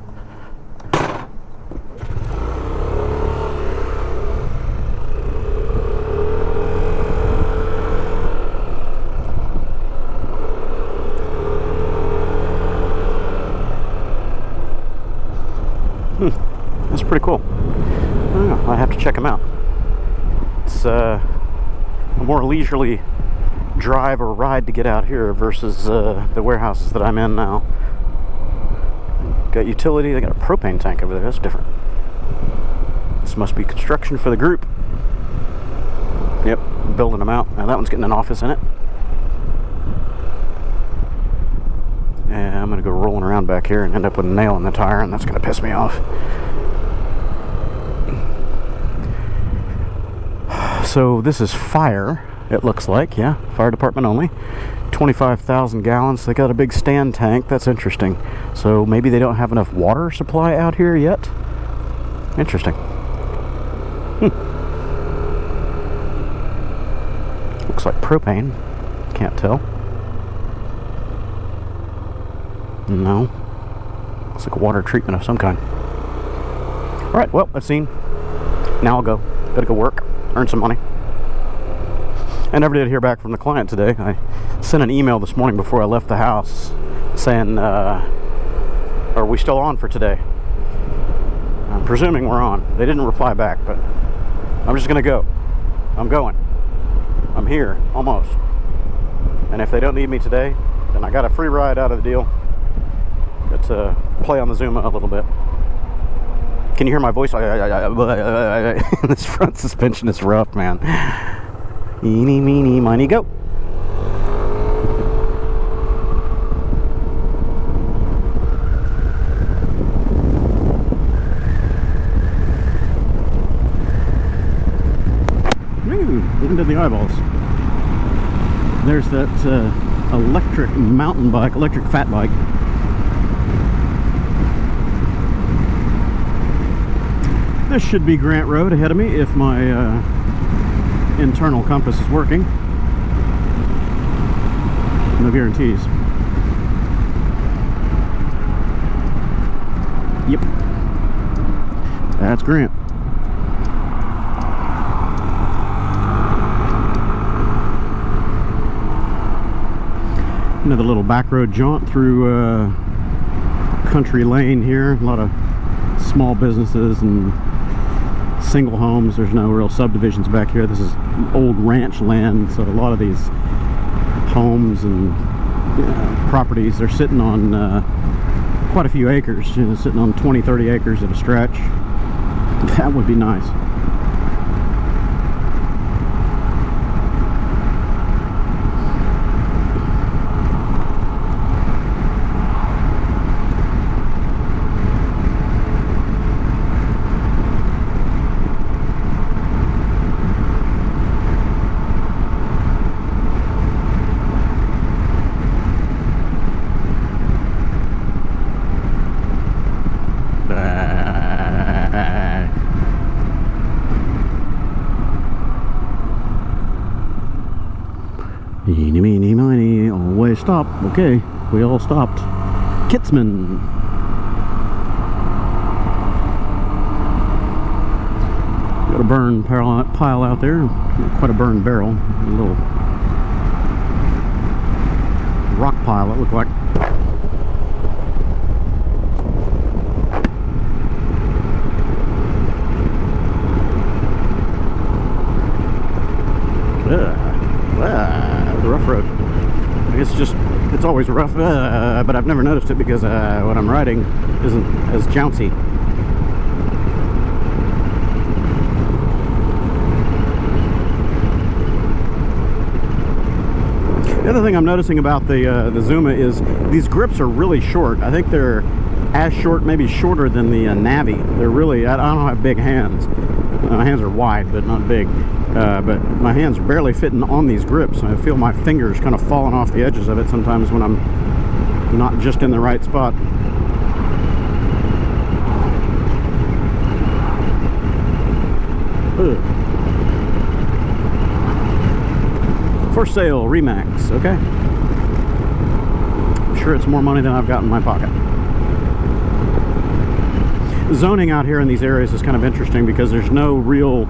That's pretty cool. I don't know, I have to check them out. It's a more leisurely drive or ride to get out here versus the warehouses that I'm in now. Got utility, they got a propane tank over there, that's different. This must be construction for the group. Yep, building them out. Now that one's getting an office in it. And I'm going to go rolling around back here and end up with a nail in the tire, and that's going to piss me off. So this is fire. it looks like. Yeah, fire department only. 25,000 gallons. They got a big stand tank. That's interesting. So maybe they don't have enough water supply out here yet. Interesting. Looks like propane. Can't tell. No. Looks like water treatment of some kind. Alright, well, I've seen. Now I'll go. Gotta go work. Earn some money. I never did hear back from the client today. I sent an email this morning before I left the house saying, are we still on for today? I'm presuming we're on. They didn't reply back, but I'm just gonna go. I'm going. I'm here, almost. And if they don't need me today, then I got a free ride out of the deal. Got to play on the Zuma a little bit. Can you hear my voice? This front suspension is rough, man. Eeny, meeny, miny, go. Into the eyeballs. There's that electric mountain bike, electric fat bike. This should be Grant Road ahead of me if my internal compass is working. No guarantees. Yep. That's Grant. Another little back road jaunt through country lane here. A lot of small businesses and single homes. There's no real subdivisions back here. This is old ranch land, so a lot of these homes and properties are sitting on quite a few acres, you know, sitting on 20-30 acres at a stretch. That would be nice. Eeny, meeny, miny, always stop. Okay, we all stopped. Kitsman. Got a burn pile out there. Quite a burn barrel. A little rock pile, it looked like. The rough road. It's always rough, but I've never noticed it because what I'm riding isn't as jouncy. The other thing I'm noticing about the Zuma is these grips are really short. I think they're as short, maybe shorter than the Navi. They're really, I don't have big hands. My hands are wide, but not big. But my hands are barely fitting on these grips. I feel my fingers kind of falling off the edges of it sometimes when I'm not just in the right spot. Ugh. For sale, Remax, okay. I'm sure it's more money than I've got in my pocket. Zoning out here in these areas is kind of interesting because there's no real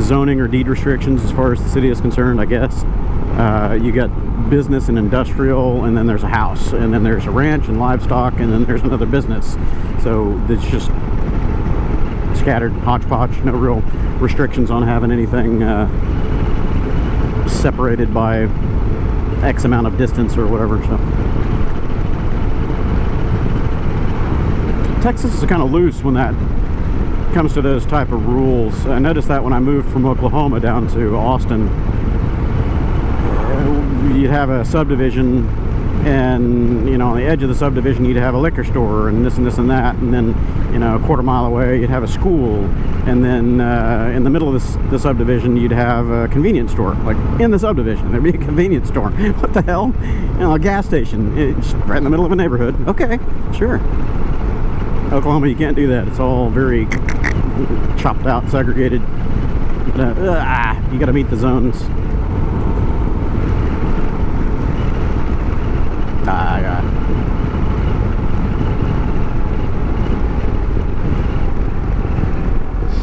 zoning or deed restrictions as far as the city is concerned, I guess. You got business and industrial, and then there's a house, and then there's a ranch and livestock, and then there's another business. So it's just scattered hodgepodge, no real restrictions on having anything separated by X amount of distance or whatever. So Texas is kind of loose when that comes to those type of rules. I noticed that when I moved from Oklahoma down to Austin. You'd have a subdivision and, you know, on the edge of the subdivision you'd have a liquor store and this and this and that, and then, you know, a quarter mile away you'd have a school, and then in the middle of the subdivision you'd have a convenience store. Like, in the subdivision there'd be a convenience store. What the hell? You know, a gas station. It's right in the middle of a neighborhood. Okay, sure. Oklahoma, you can't do that. It's all very chopped out, segregated. You gotta meet the zones. Yeah.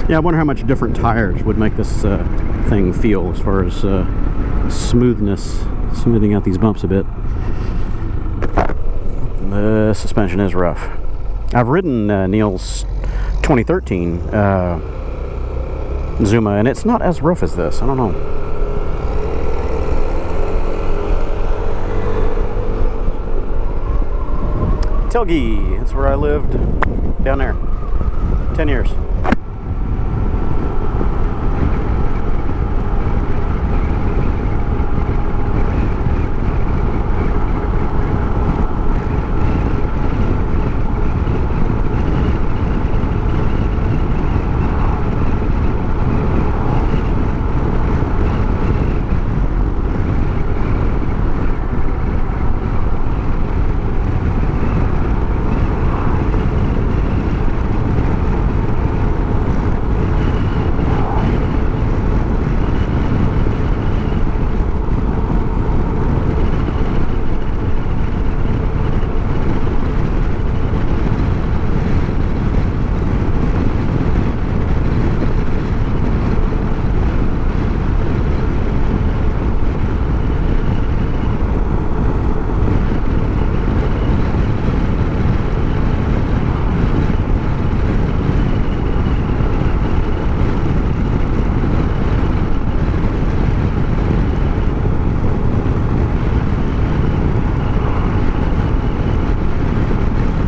Yeah, I wonder how much different tires would make this thing feel as far as smoothness, smoothing out these bumps a bit. The suspension is rough. I've ridden Neil's 2013 Zuma, and it's not as rough as this. I don't know. Telge, that's where I lived down there. 10 years.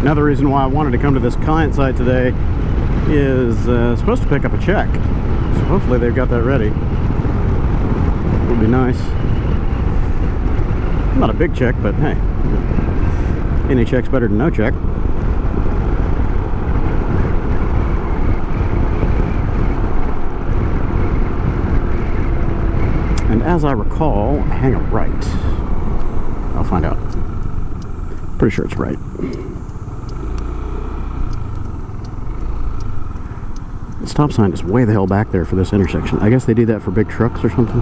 Another reason why I wanted to come to this client site today is supposed to pick up a check. So hopefully they've got that ready. Would be nice. Not a big check, but hey, any check's better than no check. And as I recall, hang a right. I'll find out. Pretty sure it's right. The stop sign is way the hell back there for this intersection. I guess they do that for big trucks or something.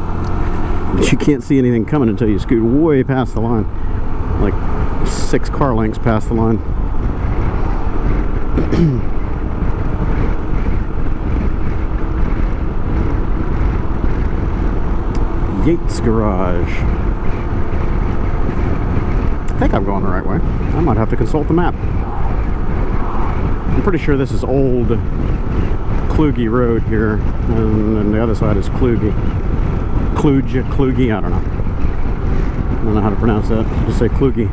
But you can't see anything coming until you scoot way past the line. Like 6 car lengths past the line. Yates Garage. I think I'm going the right way. I might have to consult the map. I'm pretty sure this is old Kluge Road here, and then the other side is Kluge. Kluge, I don't know. I don't know how to pronounce that. Just say Kluge.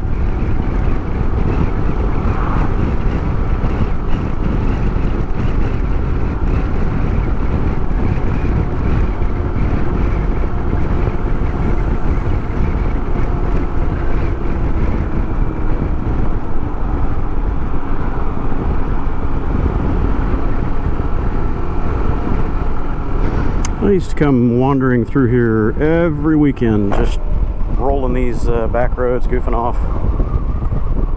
I used to come wandering through here every weekend, just rolling these back roads, goofing off,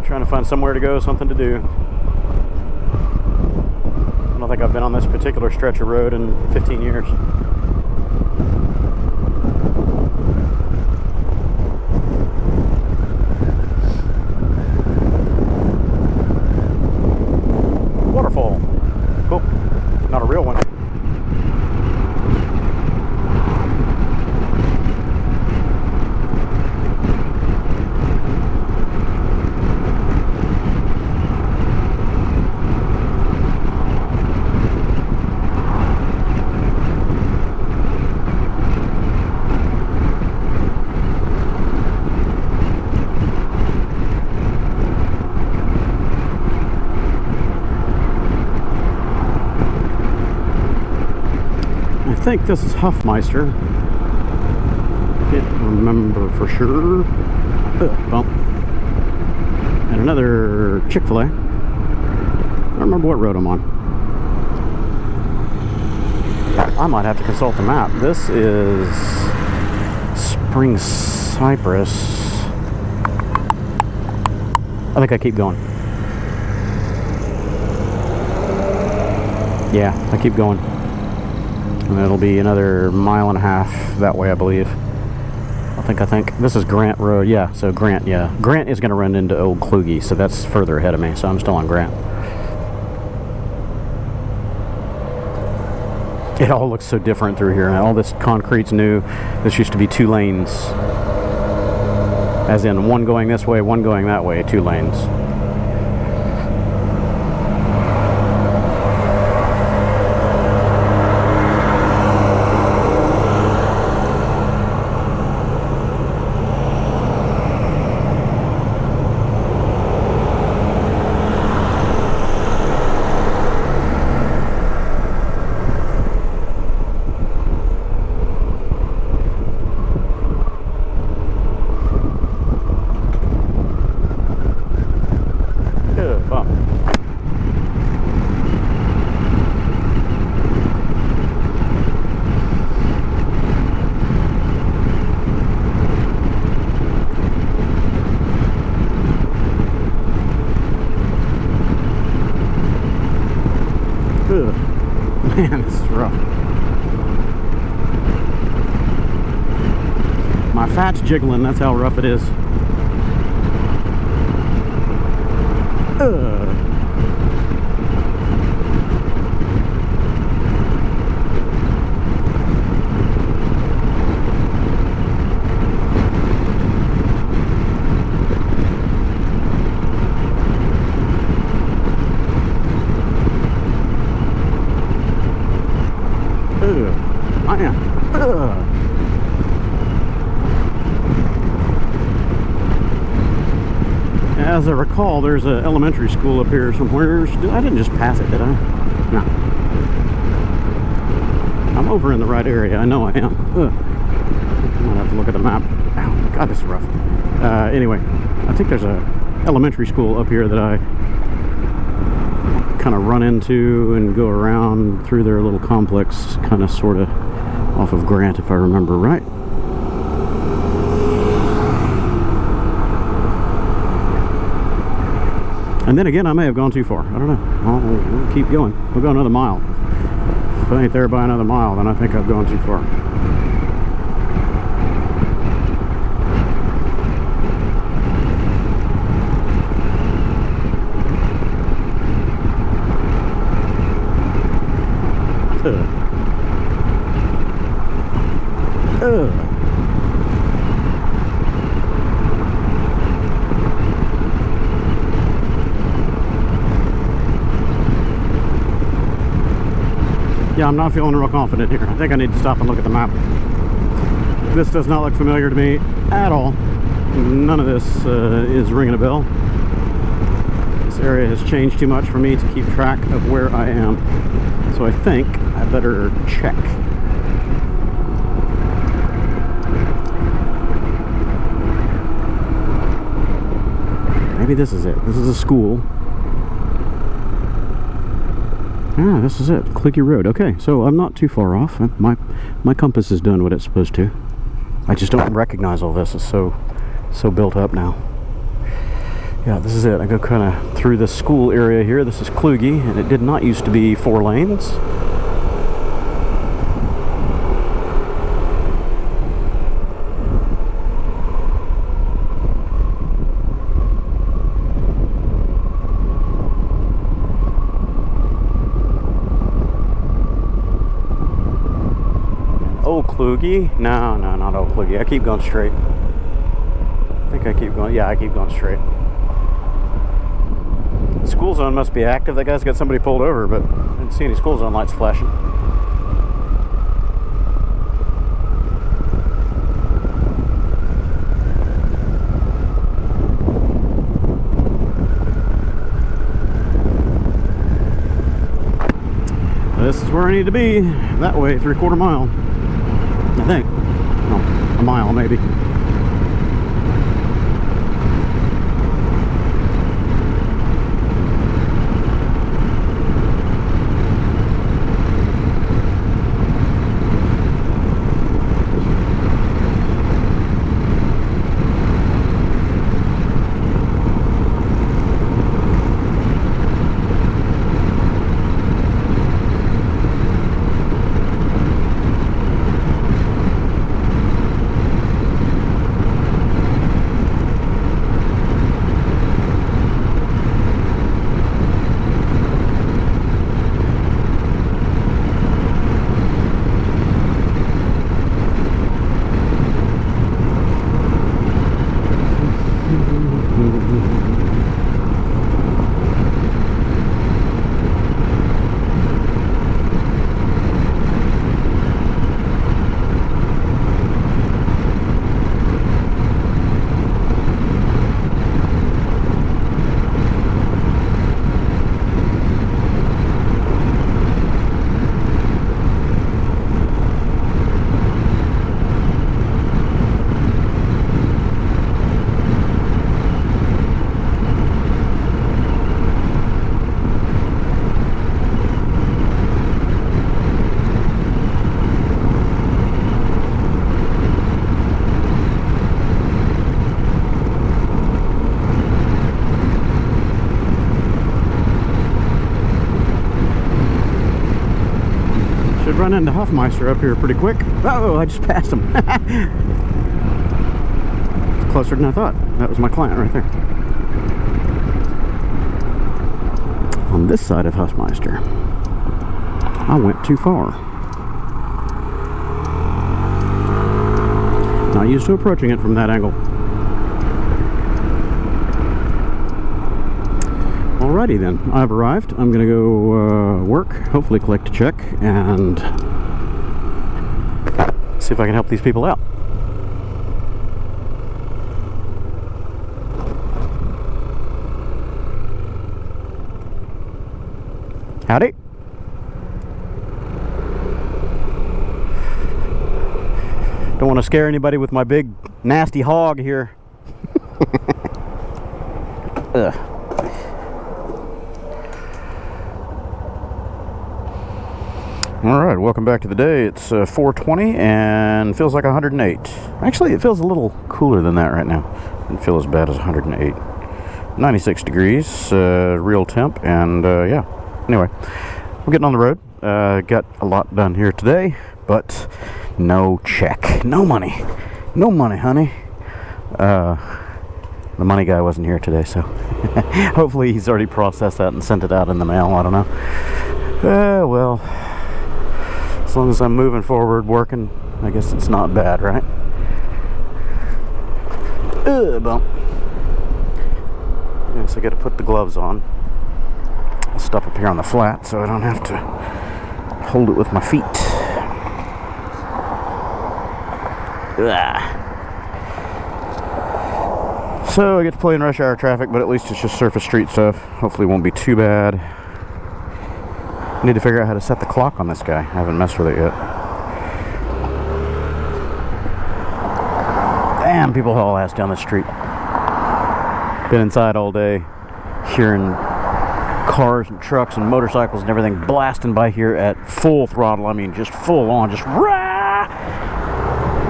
trying to find somewhere to go, something to do. I don't think I've been on this particular stretch of road in 15 years. Waterfall. Cool. Not a real one. I think this is Huffmeister. Can't remember for sure. Bump. And another Chick-fil-A. I don't remember what road I'm on. I might have to consult the map. This is Spring Cypress. I think I keep going. Yeah, I keep going. And it'll be another mile and a half that way, I believe. I think. This is Grant Road. Yeah, so Grant, yeah. Grant is going to run into Old Kluge, so that's further ahead of me, so I'm still on Grant. It all looks so different through here. All this concrete's new. This used to be 2 lanes. As in, one going this way, one going that way, 2 lanes. Man, this is rough. My fat's jiggling, that's how rough it is. As I recall, there's an elementary school up here somewhere. I didn't just pass it, did I? No. I'm over in the right area. I know I am. I'm gonna have to look at the map. Oh, God, this is rough. Anyway, I think there's a elementary school up here that I kind of run into and go around through their little complex, kind of, sort of, off of Grant, if I remember right. And then again, I may have gone too far. I don't know. We'll keep going. We'll go another mile. If I ain't there by another mile, then I think I've gone too far. Yeah, I'm not feeling real confident here. I think I need to stop and look at the map. This does not look familiar to me at all. None of this is ringing a bell. This area has changed too much for me to keep track of where I am. So I think I better check. Maybe this is it. This is a school. Ah, this is it. Clicky Road. Okay, so I'm not too far off. My compass has done what it's supposed to. I just don't recognize all this. It's so built up now. Yeah, this is it. I go kind of through the school area here. This is Kluge, and it did not used to be 4 lanes. Old Kluge? No, not Old Kluge. I keep going straight. I think I keep going. Yeah, I keep going straight. School zone must be active. That guy's got somebody pulled over, but I didn't see any school zone lights flashing. This is where I need to be. That way, 3/4 mile. I think. No, a mile maybe. run into Hofmeister up here pretty quick. Oh, I just passed him. It's closer than I thought. That was my client right there. On this side of Hofmeister, I went too far. Not used to approaching it from that angle. Alrighty then, I've arrived. I'm gonna go work, hopefully collect a check, and see if I can help these people out. Howdy. Don't want to scare anybody with my big nasty hog here. Ugh. Alright, welcome back to the day. It's 4:20 and feels like 108. Actually, it feels a little cooler than that right now. Doesn't feel as bad as 108. 96 degrees, real temp, and yeah. Anyway, I'm getting on the road. Got a lot done here today, but no check. No money. No money, honey. The money guy wasn't here today, so hopefully he's already processed that and sent it out in the mail. I don't know. Well, as long as I'm moving forward, working, I guess it's not bad, right? Bump. Yes, I got to put the gloves on. I'll stop up here on the flat so I don't have to hold it with my feet. Ugh. So I get to play in rush hour traffic, but at least it's just surface street stuff. Hopefully it won't be too bad. I need to figure out how to set the clock on this guy. I haven't messed with it yet. Damn, people haul ass down the street. Been inside all day, hearing cars and trucks and motorcycles and everything blasting by here at full throttle. I mean, just full on, just rah!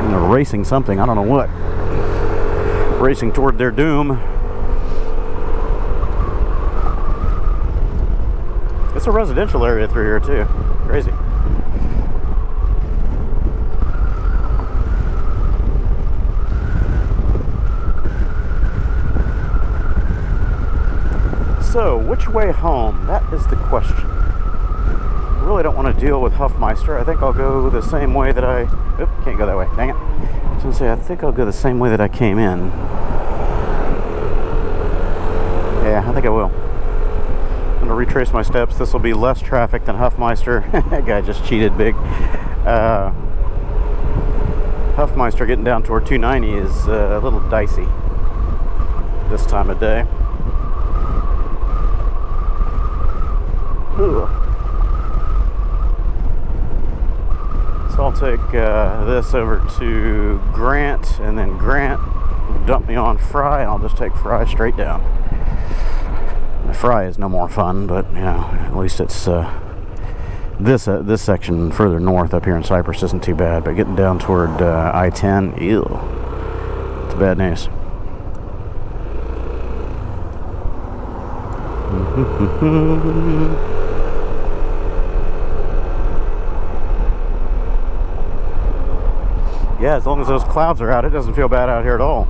And they're racing something, I don't know what. Racing toward their doom. It's a residential area through here too. Crazy. So, which way home? That is the question. I really don't want to deal with Hofmeister. I think I'll go the same way that I... Oop, can't go that way. Dang it. I was going to say, I think I'll go the same way that I came in. Yeah, I think I will. I'm going to retrace my steps. This will be less traffic than Hofmeister. That guy just cheated big. Hofmeister getting down toward 290 is a little dicey this time of day. Ugh. So I'll take this over to Grant, and then Grant dump me on Fry, and I'll just take Fry straight down. Fry is no more fun, but you know, at least it's this section further north up here in Cypress isn't too bad. But getting down toward I-10, ew, it's bad news. Yeah, as long as those clouds are out, it doesn't feel bad out here at all.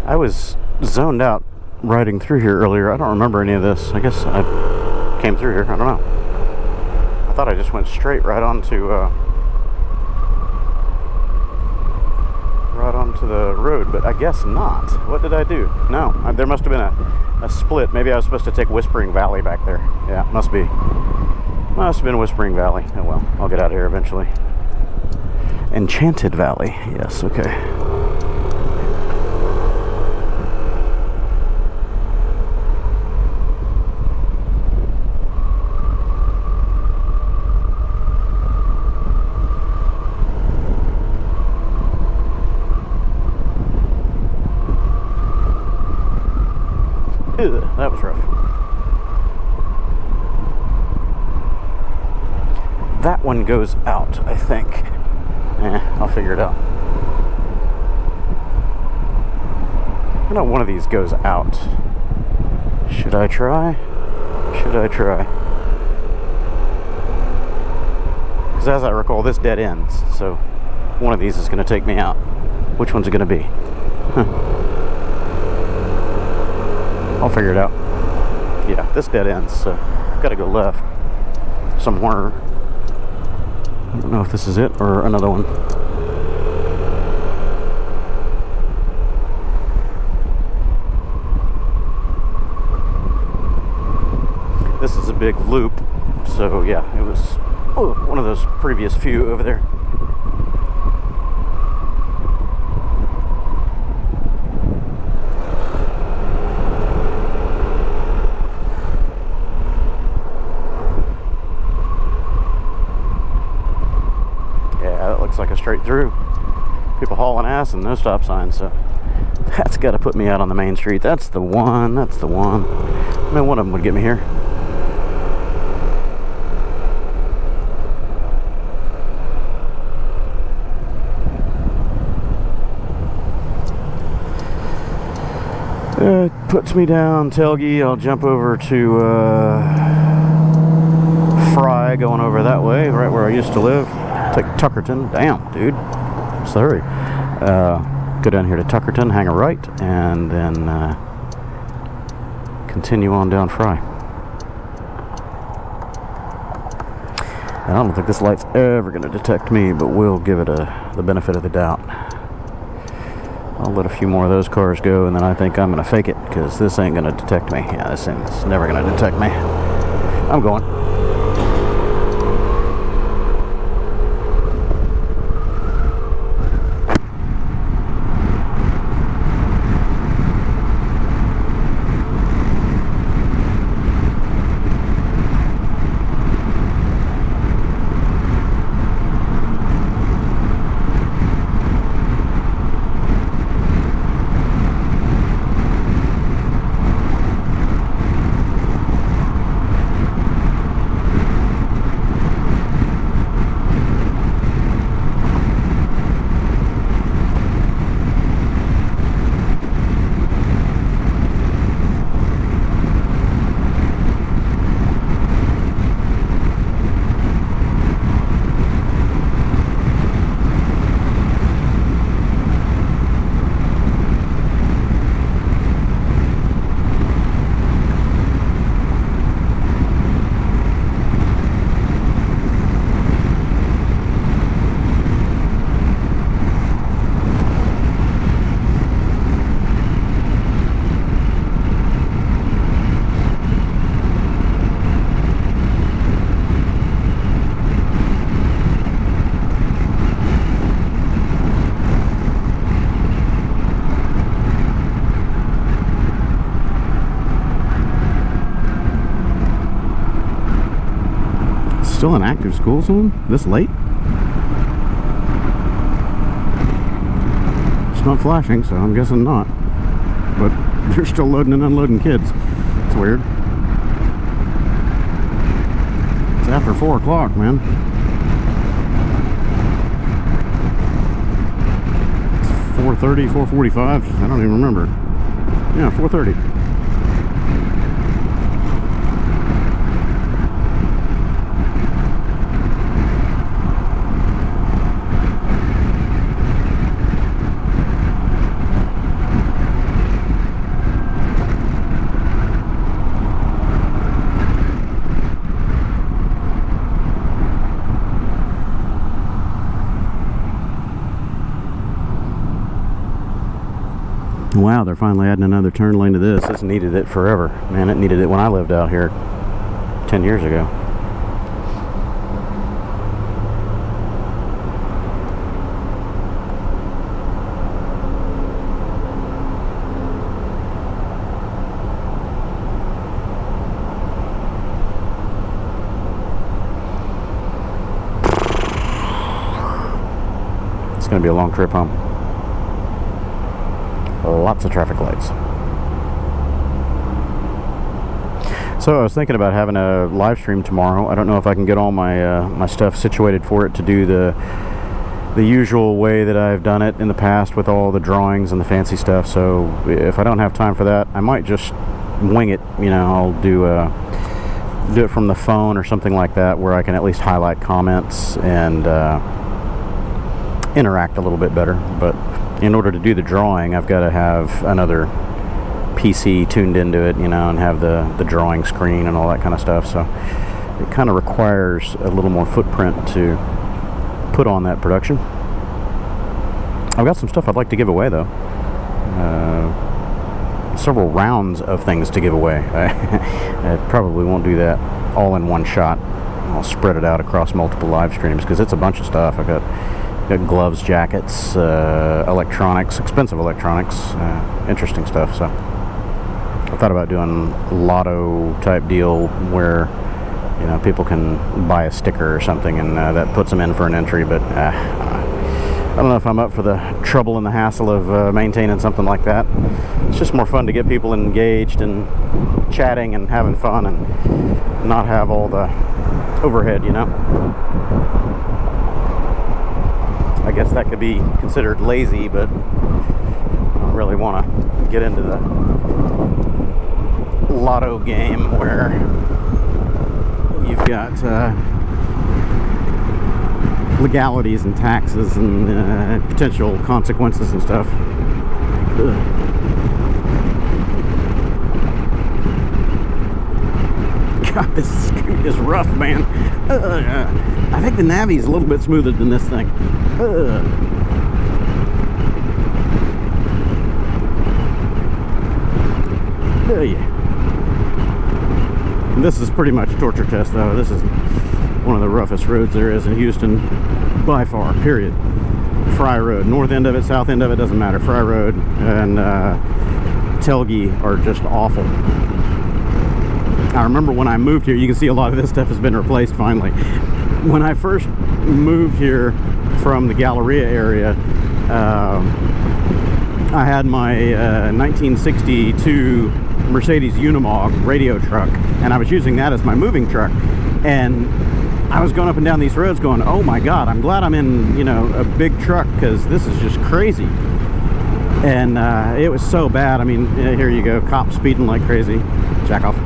I was zoned out riding through here earlier. I don't remember any of this. I guess I came through here. I don't know. I thought I just went straight right onto the the road, but I guess not. What did I do? No, there must have been a split. Maybe I was supposed to take Whispering Valley back there. Yeah, must be. Must have been Whispering Valley. Oh well, I'll get out of here eventually. Enchanted Valley. Yes, okay. Ugh, that was rough. That one goes out, I think. I'll figure it out. I know one of these goes out. Should I try? Should I try? Because as I recall, this dead ends. So one of these is going to take me out. Which one's it going to be? I'll figure it out. Yeah, this dead ends, so I've got to go left somewhere. I don't know if this is it or another one. This is a big loop, so yeah, it was one of those previous few over there. Like a straight through. People hauling ass and no stop signs, so that's got to put me out on the main street. That's the one. That's the one. I mean, one of them would get me here. Puts me down Telge. I'll jump over to Fry, going over that way, right where I used to live. Take Tuckerton. Damn, dude. Sorry. Go down here to Tuckerton, hang a right, and then continue on down Fry. I don't think this light's ever going to detect me, but we'll give it the benefit of the doubt. I'll let a few more of those cars go, and then I think I'm going to fake it, because this ain't going to detect me. Yeah, this thing's never going to detect me. I'm going. Still an active school zone? This late? It's not flashing, so I'm guessing not. But they're still loading and unloading kids. It's weird. It's after 4 o'clock, man. It's 4:30, 4:45. I don't even remember. Yeah, 4:30. Wow, they're finally adding another turn lane to this. It's needed it forever. Man, it needed it when I lived out here 10 years ago. It's going to be a long trip home. Lots of traffic lights. So I was thinking about having a live stream tomorrow. I don't know if I can get all my my stuff situated for it to do the usual way that I've done it in the past with all the drawings and the fancy stuff. So if I don't have time for that, I might just wing it. You know, I'll do it from the phone or something like that, where I can at least highlight comments and interact a little bit better. But in order to do the drawing, I've got to have another PC tuned into it, you know, and have the drawing screen and all that kind of stuff. So it kind of requires a little more footprint to put on that production. I've got some stuff I'd like to give away, though. Several rounds of things to give away. I probably won't do that all in one shot. I'll spread it out across multiple live streams, because it's a bunch of stuff. I've got gloves, jackets, electronics, expensive electronics, interesting stuff. So I thought about doing a lotto type deal where, you know, people can buy a sticker or something, and that puts them in for an entry. But I don't know if I'm up for the trouble and the hassle of maintaining something like that. It's just more fun to get people engaged and chatting and having fun, and not have all the overhead, you know. I guess that could be considered lazy, but I don't really want to get into the lotto game where you've got legalities and taxes and potential consequences and stuff. Ugh. God, this is rough, man. I think the Navi's a little bit smoother than this thing. This is pretty much a torture test, though. This is one of the roughest roads there is in Houston, by far, period. Fry Road, north end of it, south end of it, doesn't matter. Fry Road and Telge are just awful. I remember when I moved here, you can see a lot of this stuff has been replaced finally. When I first moved here from the Galleria area, I had my 1962 Mercedes Unimog radio truck, and I was using that as my moving truck. And I was going up and down these roads going, oh my God, I'm glad I'm in, you know, a big truck, because this is just crazy. And it was so bad. I mean, here you go, cops speeding like crazy. Jack off.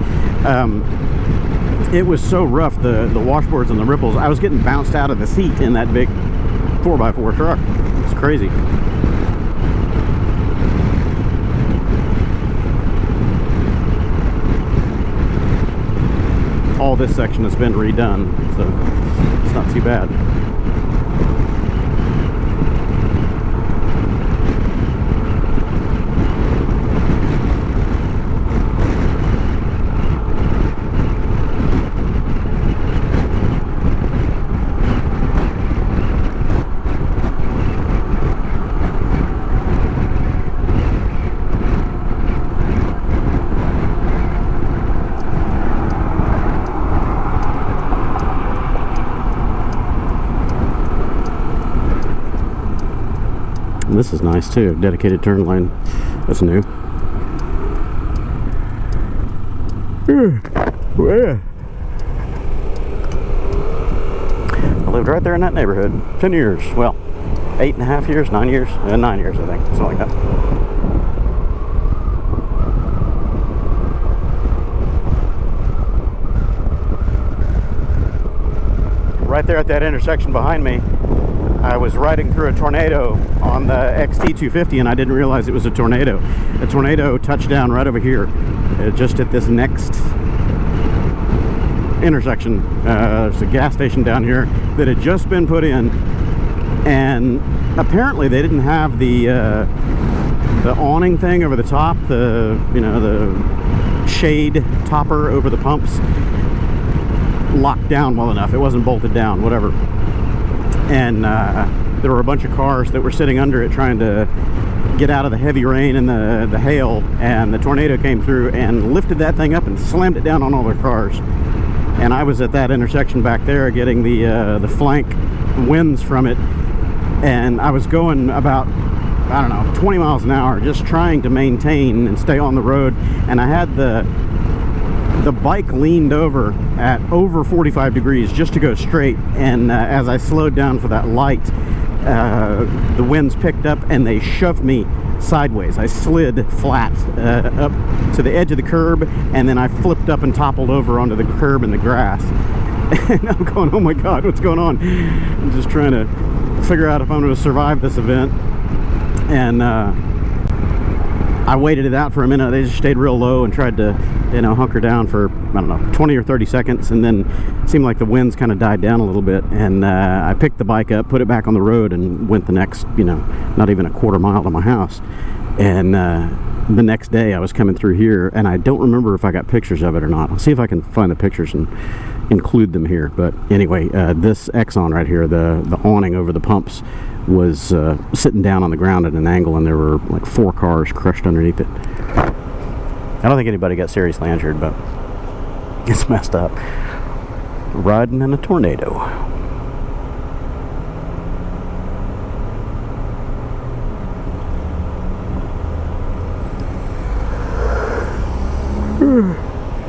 It was so rough, the washboards and the ripples. I was getting bounced out of the seat in that big 4x4 truck. It's crazy. All this section has been redone, so it's not too bad. This is nice too, dedicated turn lane. That's new. I lived right there in that neighborhood 10 years. Well, 8.5 years, 9 years, 9 years I think, something like that. Right there at that intersection behind me, I was riding through a tornado on the XT250, and I didn't realize it was a tornado. A tornado touched down right over here, just at this next intersection. There's a gas station down here that had just been put in, and apparently they didn't have the the awning thing over the top, the the shade topper over the pumps, locked down well enough. It wasn't bolted down, whatever. And there were a bunch of cars that were sitting under it trying to get out of the heavy rain and the hail, and the tornado came through and lifted that thing up and slammed it down on all their cars. And I was at that intersection back there getting the flank winds from it, and I was going about, I don't know, 20 miles an hour, just trying to maintain and stay on the road. And I had the bike leaned over at over 45 degrees just to go straight, and as I slowed down for that light, the winds picked up and they shoved me sideways. I slid flat up to the edge of the curb, and then I flipped up and toppled over onto the curb in the grass. And I'm going, oh my god, what's going on? I'm just trying to figure out if I'm going to survive this event. And I waited it out for a minute. They just stayed real low and tried to, hunker down for, I don't know, 20 or 30 seconds, and then it seemed like the winds kind of died down a little bit, and I picked the bike up, put it back on the road, and went the next, not even a quarter mile to my house. And the next day I was coming through here, and I don't remember if I got pictures of it or not. I'll see if I can find the pictures and include them here. But anyway, this Exxon right here, the awning over the pumps, was sitting down on the ground at an angle, and there were like 4 cars crushed underneath it. I don't think anybody got seriously injured, but it's messed up. Riding in a tornado.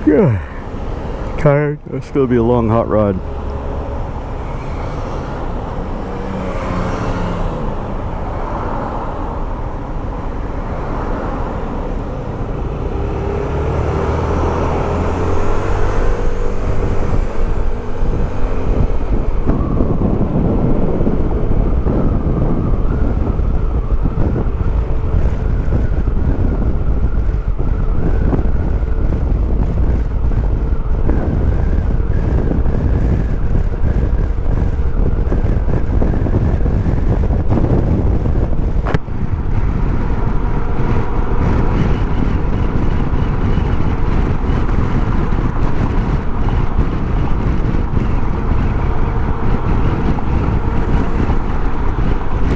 Yeah. Tired. It's going to be a long, hot ride.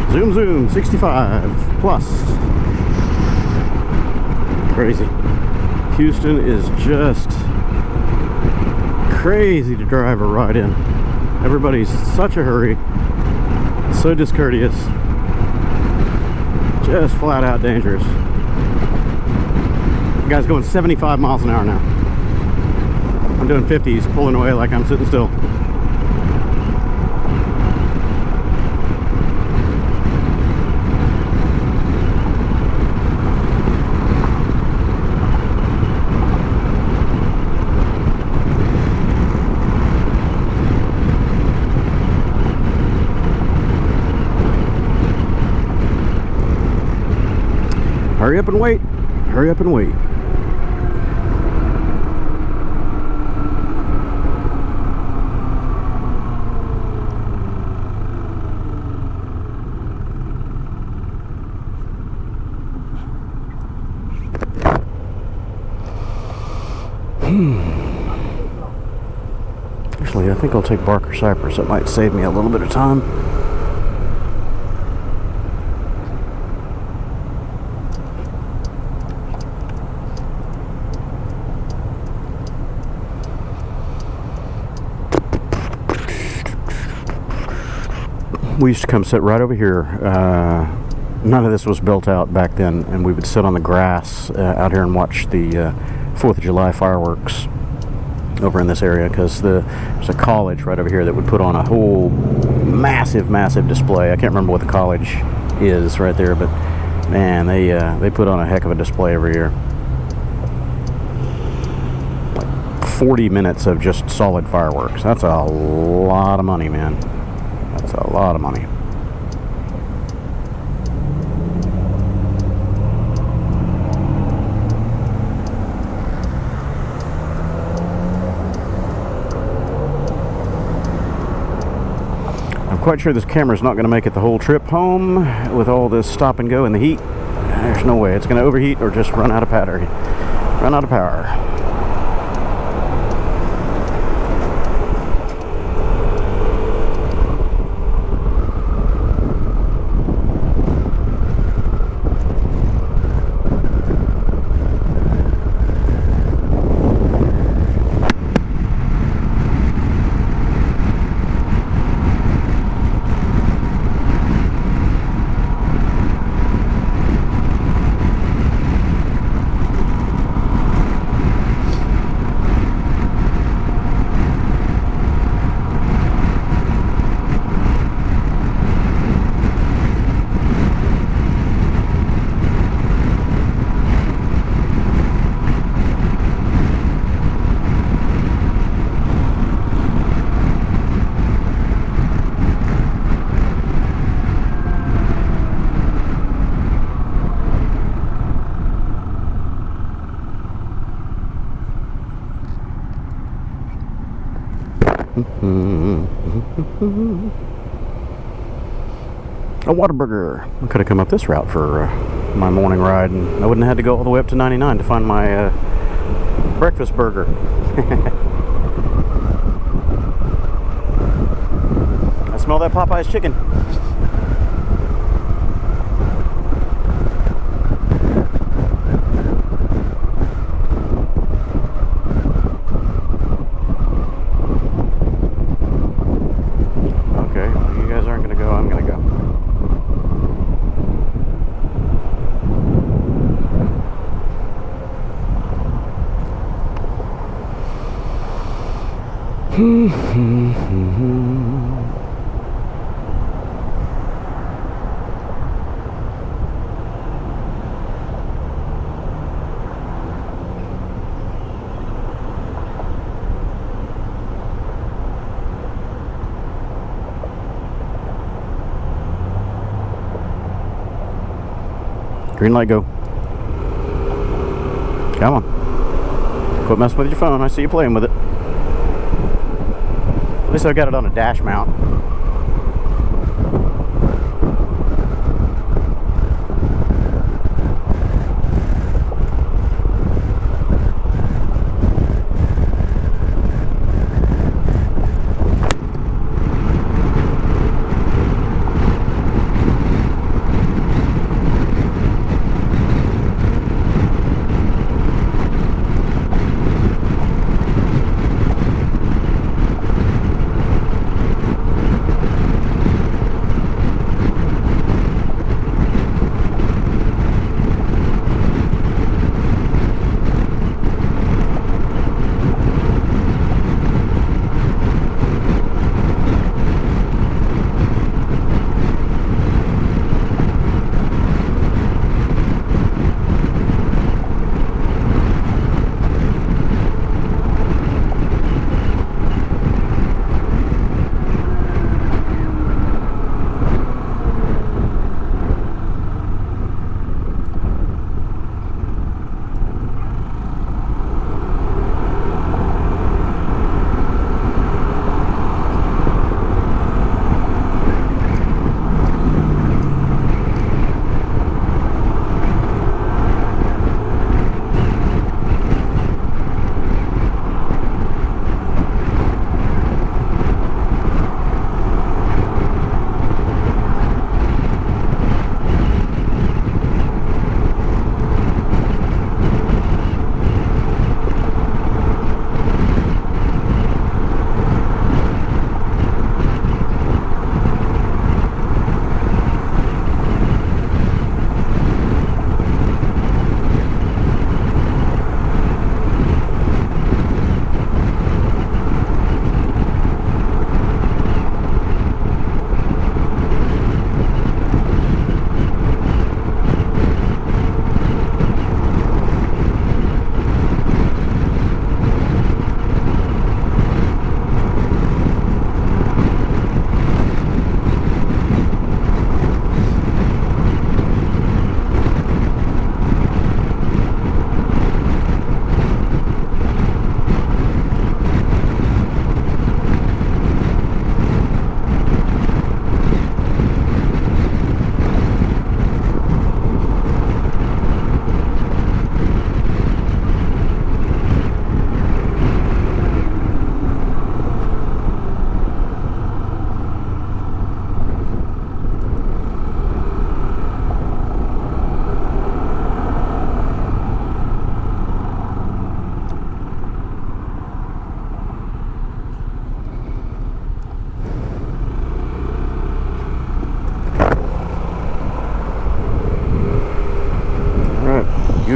Zoom zoom, 65 plus. Crazy. Houston is just crazy to drive or ride in. Everybody's such a hurry, so discourteous, just flat out dangerous. The guy's going 75 miles an hour now. I'm doing 50s, pulling away like I'm sitting still. Hurry up and wait. Hurry up and wait. Actually, I think I'll take Barker Cypress. It might save me a little bit of time. We used to come sit right over here. None of this was built out back then, and we would sit on the grass out here and watch the 4th of July fireworks over in this area, because there's a college right over here that would put on a whole massive display. I can't remember what the college is right there, but man, they put on a heck of a display every year. Like 40 minutes of just solid fireworks. That's a lot of money, man. That's a lot of money. I'm quite sure this camera's not going to make it the whole trip home with all this stop and go in the heat. There's no way it's going to overheat or just run out of battery. Run out of power. A Whataburger. I could have come up this route for my morning ride, and I wouldn't have had to go all the way up to 99 to find my breakfast burger. I smell that Popeye's chicken. Green light, go. Come on. Quit messing with your phone. I see you playing with it. At least I got it on a dash mount.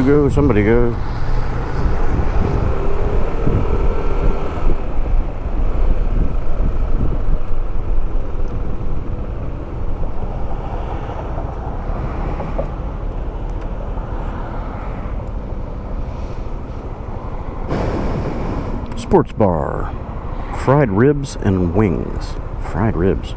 You go, somebody go. Sports bar. Fried ribs and wings. Fried ribs.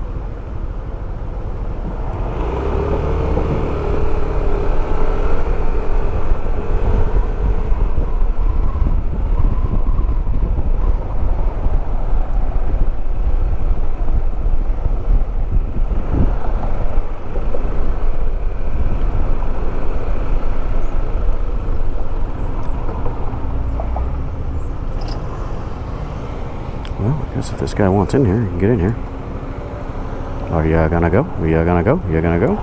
Well, I guess if this guy wants in here, he can get in here. Are you gonna go? Are you gonna go? Are you gonna go?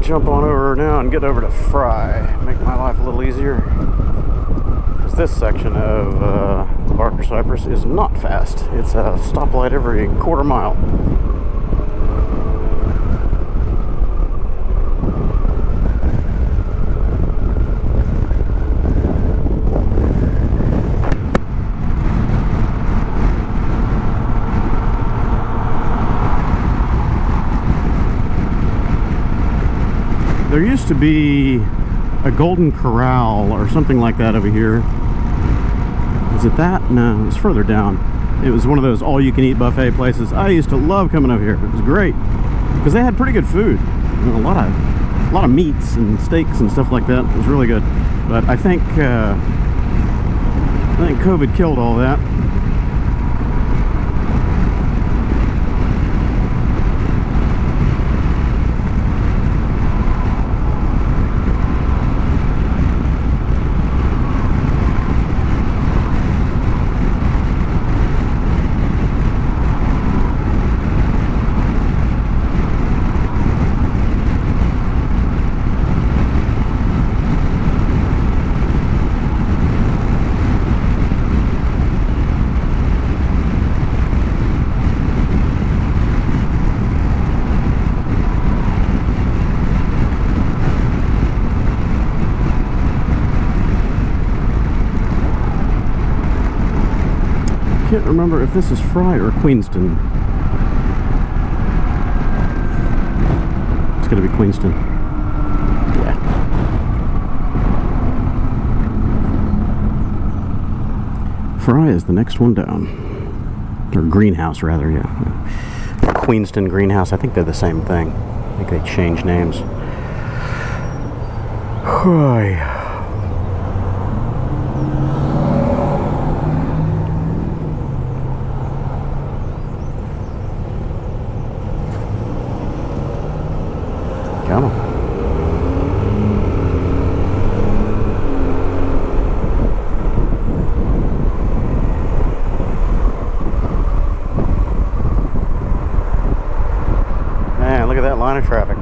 Jump on over now and get over to Fry. Make my life a little easier. Because this section of Barker Cypress is not fast. It's a stoplight every quarter mile. There used to be a Golden Corral or something like that over here. Is it that? No, it's further down. It was one of those all-you-can-eat buffet places. I used to love coming over here. It was great because they had pretty good food. You know, a lot of meats and steaks and stuff like that. It was really good. But I think COVID killed all that. I can't remember if this is Fry or Queenston. It's gonna be Queenston. Yeah. Fry is the next one down. Or Greenhouse, rather, yeah. Queenston, Greenhouse, I think they're the same thing. I think they changed names. Come on. Man, look at that line of traffic.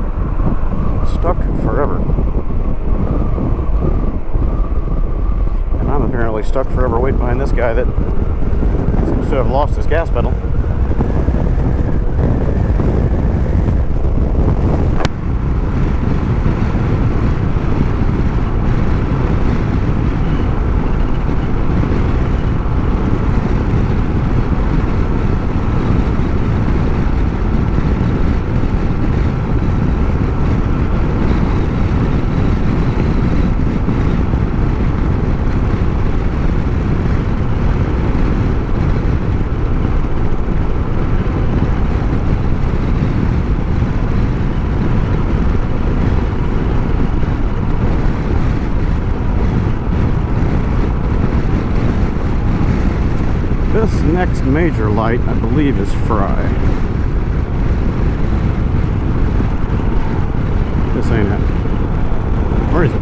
Stuck forever. And I'm apparently stuck forever waiting behind this guy that seems to have lost his gas pedal. This next major light, I believe, is Fry. This ain't it. Where is it?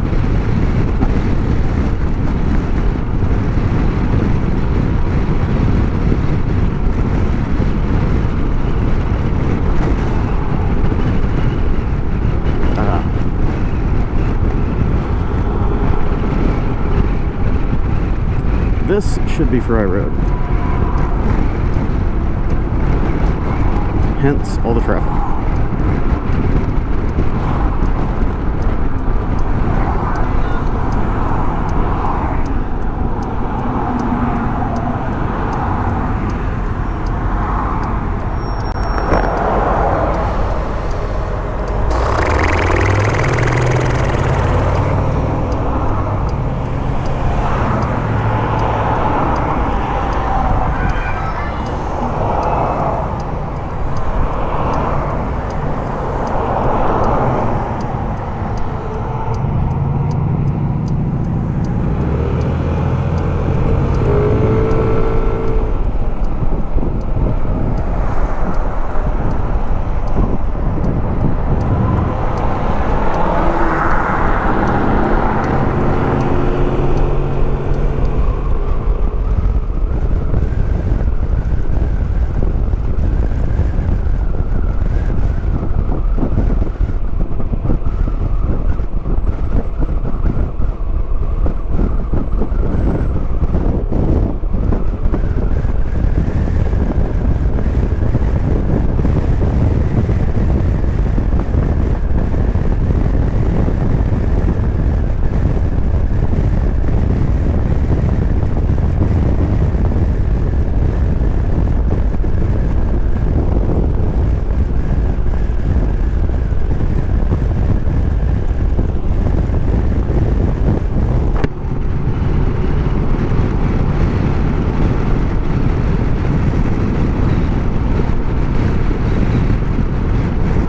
should be Fry Road. Hence all the traffic.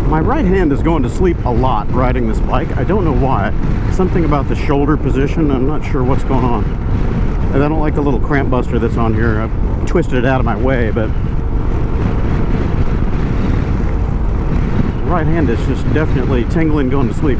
My right hand is going to sleep a lot riding this bike. I don't know why. Something about the shoulder position. I'm not sure what's going on. And I don't like the little cramp buster that's on here. I've twisted it out of my way, but right hand is just definitely tingling going to sleep.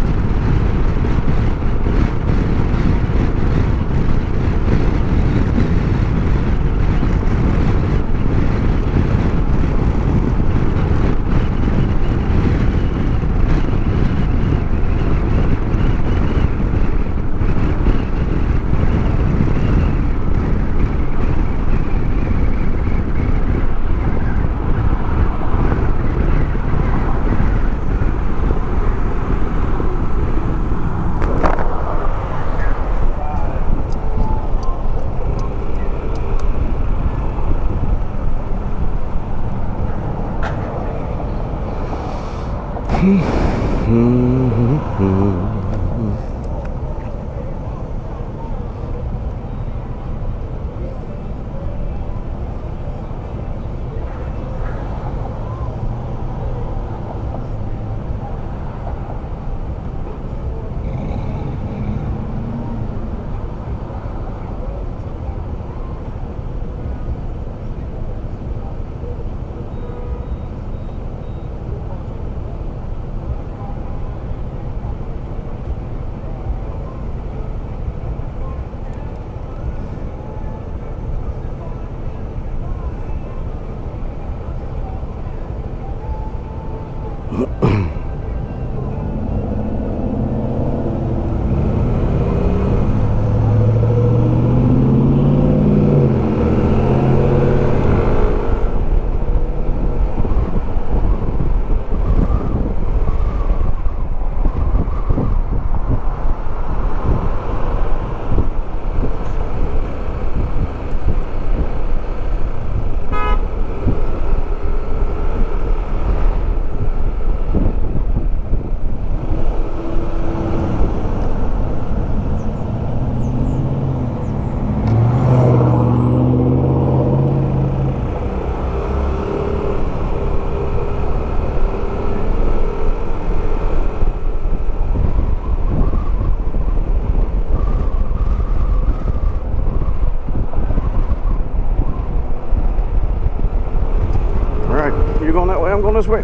I'm going this way.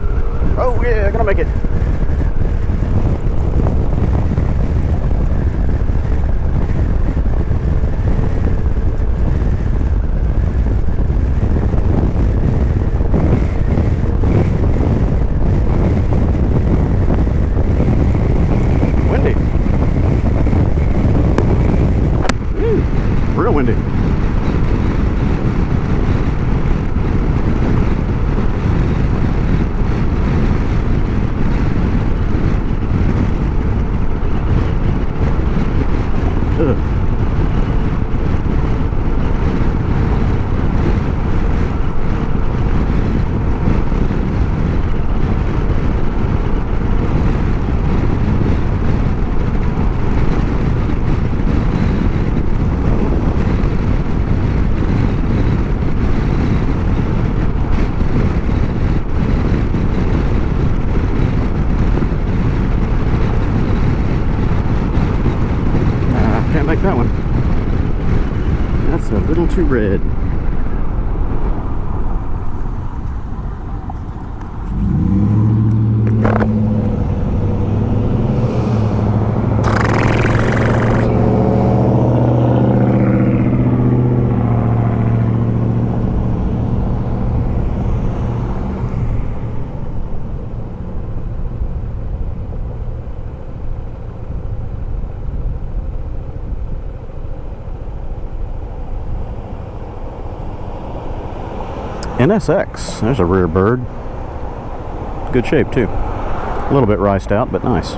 Oh yeah, I'm gonna make it. Windy. Real windy. to red. NSX, there's a rear bird. Good shape too. A little bit riced out, but nice.